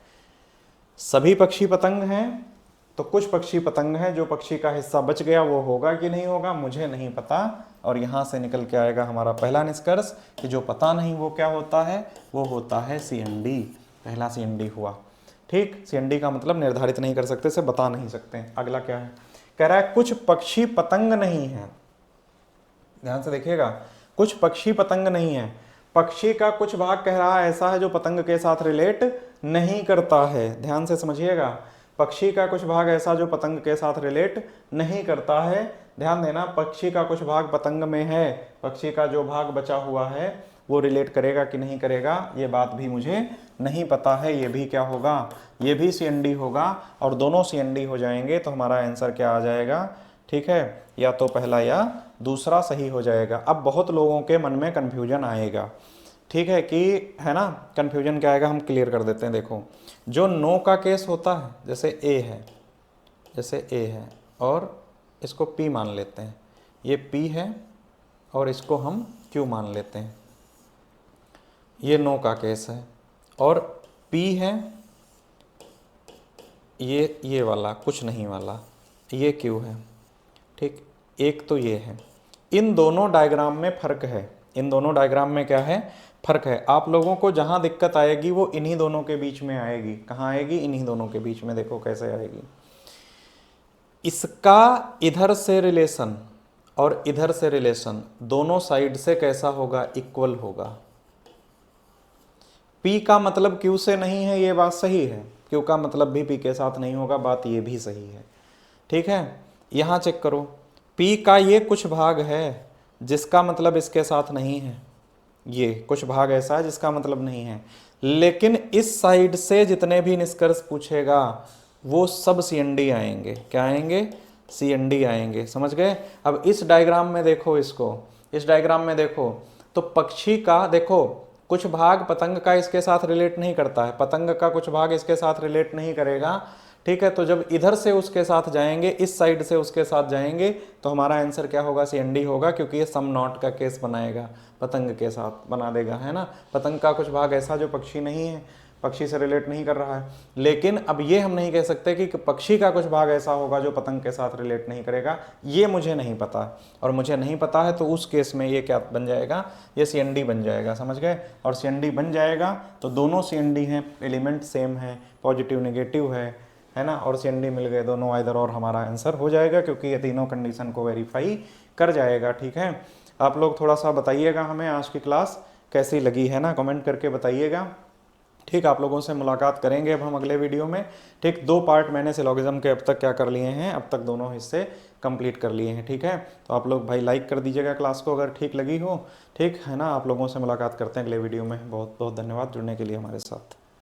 सभी पक्षी पतंग हैं, तो कुछ पक्षी पतंग हैं। जो पक्षी का हिस्सा बच गया वो होगा कि नहीं होगा, मुझे नहीं पता। और यहाँ से निकल के आएगा हमारा पहला निष्कर्ष कि जो पता नहीं वो क्या होता है, वो होता है CND। पहला CND हुआ, ठीक। CND का मतलब निर्धारित नहीं कर सकते, से बता नहीं सकते। अगला क्या है, कह रहा है कुछ पक्षी पतंग नहीं है। ध्यान से देखिएगा, कुछ पक्षी पतंग नहीं है। पक्षी का कुछ भाग कह रहा है ऐसा है जो पतंग के साथ रिलेट नहीं करता है। ध्यान से समझिएगा, पक्षी का कुछ भाग ऐसा जो पतंग के साथ रिलेट नहीं करता है। ध्यान देना, पक्षी का कुछ भाग पतंग में है, पक्षी का जो भाग बचा हुआ है वो रिलेट करेगा कि नहीं करेगा, ये बात भी मुझे नहीं पता है। ये भी क्या होगा, ये भी CND होगा, और दोनों CND हो जाएंगे तो हमारा आंसर क्या आ जाएगा, ठीक है, या तो पहला या दूसरा सही हो जाएगा। अब बहुत लोगों के मन में कन्फ्यूजन आएगा, ठीक है, कि है ना, कन्फ्यूजन क्या आएगा, हम क्लियर कर देते हैं। देखो, जो नो का केस होता है, जैसे A है, जैसे A है और इसको P मान लेते हैं, ये P है और इसको हम Q मान लेते हैं, ये नो का केस है। और P है ये वाला कुछ नहीं वाला, ये Q है, ठीक। एक तो ये है, इन दोनों डायग्राम में फर्क है, इन दोनों डायग्राम में क्या है, फर्क है। आप लोगों को जहां दिक्कत आएगी वो इन्हीं दोनों के बीच में आएगी। कहाँ आएगी, इन्हीं दोनों के बीच में। देखो कैसे आएगी, इसका इधर से रिलेशन और इधर से रिलेशन दोनों साइड से कैसा होगा, इक्वल होगा। P का मतलब Q से नहीं है, ये बात सही है। Q का मतलब भी P के साथ नहीं होगा, बात ये भी सही है। ठीक है, यहाँ चेक करो, P का ये कुछ भाग है जिसका मतलब इसके साथ नहीं है, ये कुछ भाग ऐसा है जिसका मतलब नहीं है, लेकिन इस साइड से जितने भी निष्कर्ष पूछेगा वो सब CND आएंगे। क्या आएंगे? CND आएंगे। समझ गए? अब इस डायग्राम में देखो, इसको इस डायग्राम में देखो तो पक्षी का देखो कुछ भाग पतंग का इसके साथ रिलेट नहीं करता है, पतंग का कुछ भाग इसके साथ रिलेट नहीं करेगा। ठीक है, तो जब इधर से उसके साथ जाएंगे, इस साइड से उसके साथ जाएंगे, तो हमारा आंसर क्या होगा? CND होगा, क्योंकि ये सम नॉट का केस बनाएगा, पतंग के साथ बना देगा, है ना। पतंग का कुछ भाग ऐसा जो पक्षी नहीं है, पक्षी से रिलेट नहीं कर रहा है। लेकिन अब ये हम नहीं कह सकते कि पक्षी का कुछ भाग ऐसा होगा जो पतंग के साथ रिलेट नहीं करेगा, ये मुझे नहीं पता, और मुझे नहीं पता है तो उस केस में ये क्या बन जाएगा? ये CND बन जाएगा। समझ गए? और CND बन जाएगा तो दोनों CND हैं, एलिमेंट सेम है, पॉजिटिव नेगेटिव है ना, और CND मिल गए दोनों आइदर और, हमारा आंसर हो जाएगा, क्योंकि ये तीनों कंडीशन को वेरीफाई कर जाएगा। ठीक है, आप लोग थोड़ा सा बताइएगा हमें आज की क्लास कैसी लगी, है ना, कमेंट करके बताइएगा। ठीक, आप लोगों से मुलाकात करेंगे अब हम अगले वीडियो में। ठीक, 2 पार्ट मैंने सिलोगिज्म के अब तक क्या कर लिए हैं, अब तक दोनों हिस्से कंप्लीट कर लिए हैं। ठीक है, तो आप लोग भाई लाइक कर दीजिएगा क्लास को अगर ठीक लगी हो। ठीक है ना, आप लोगों से मुलाकात करते हैं अगले वीडियो में। बहुत बहुत धन्यवाद जुड़ने के लिए हमारे साथ।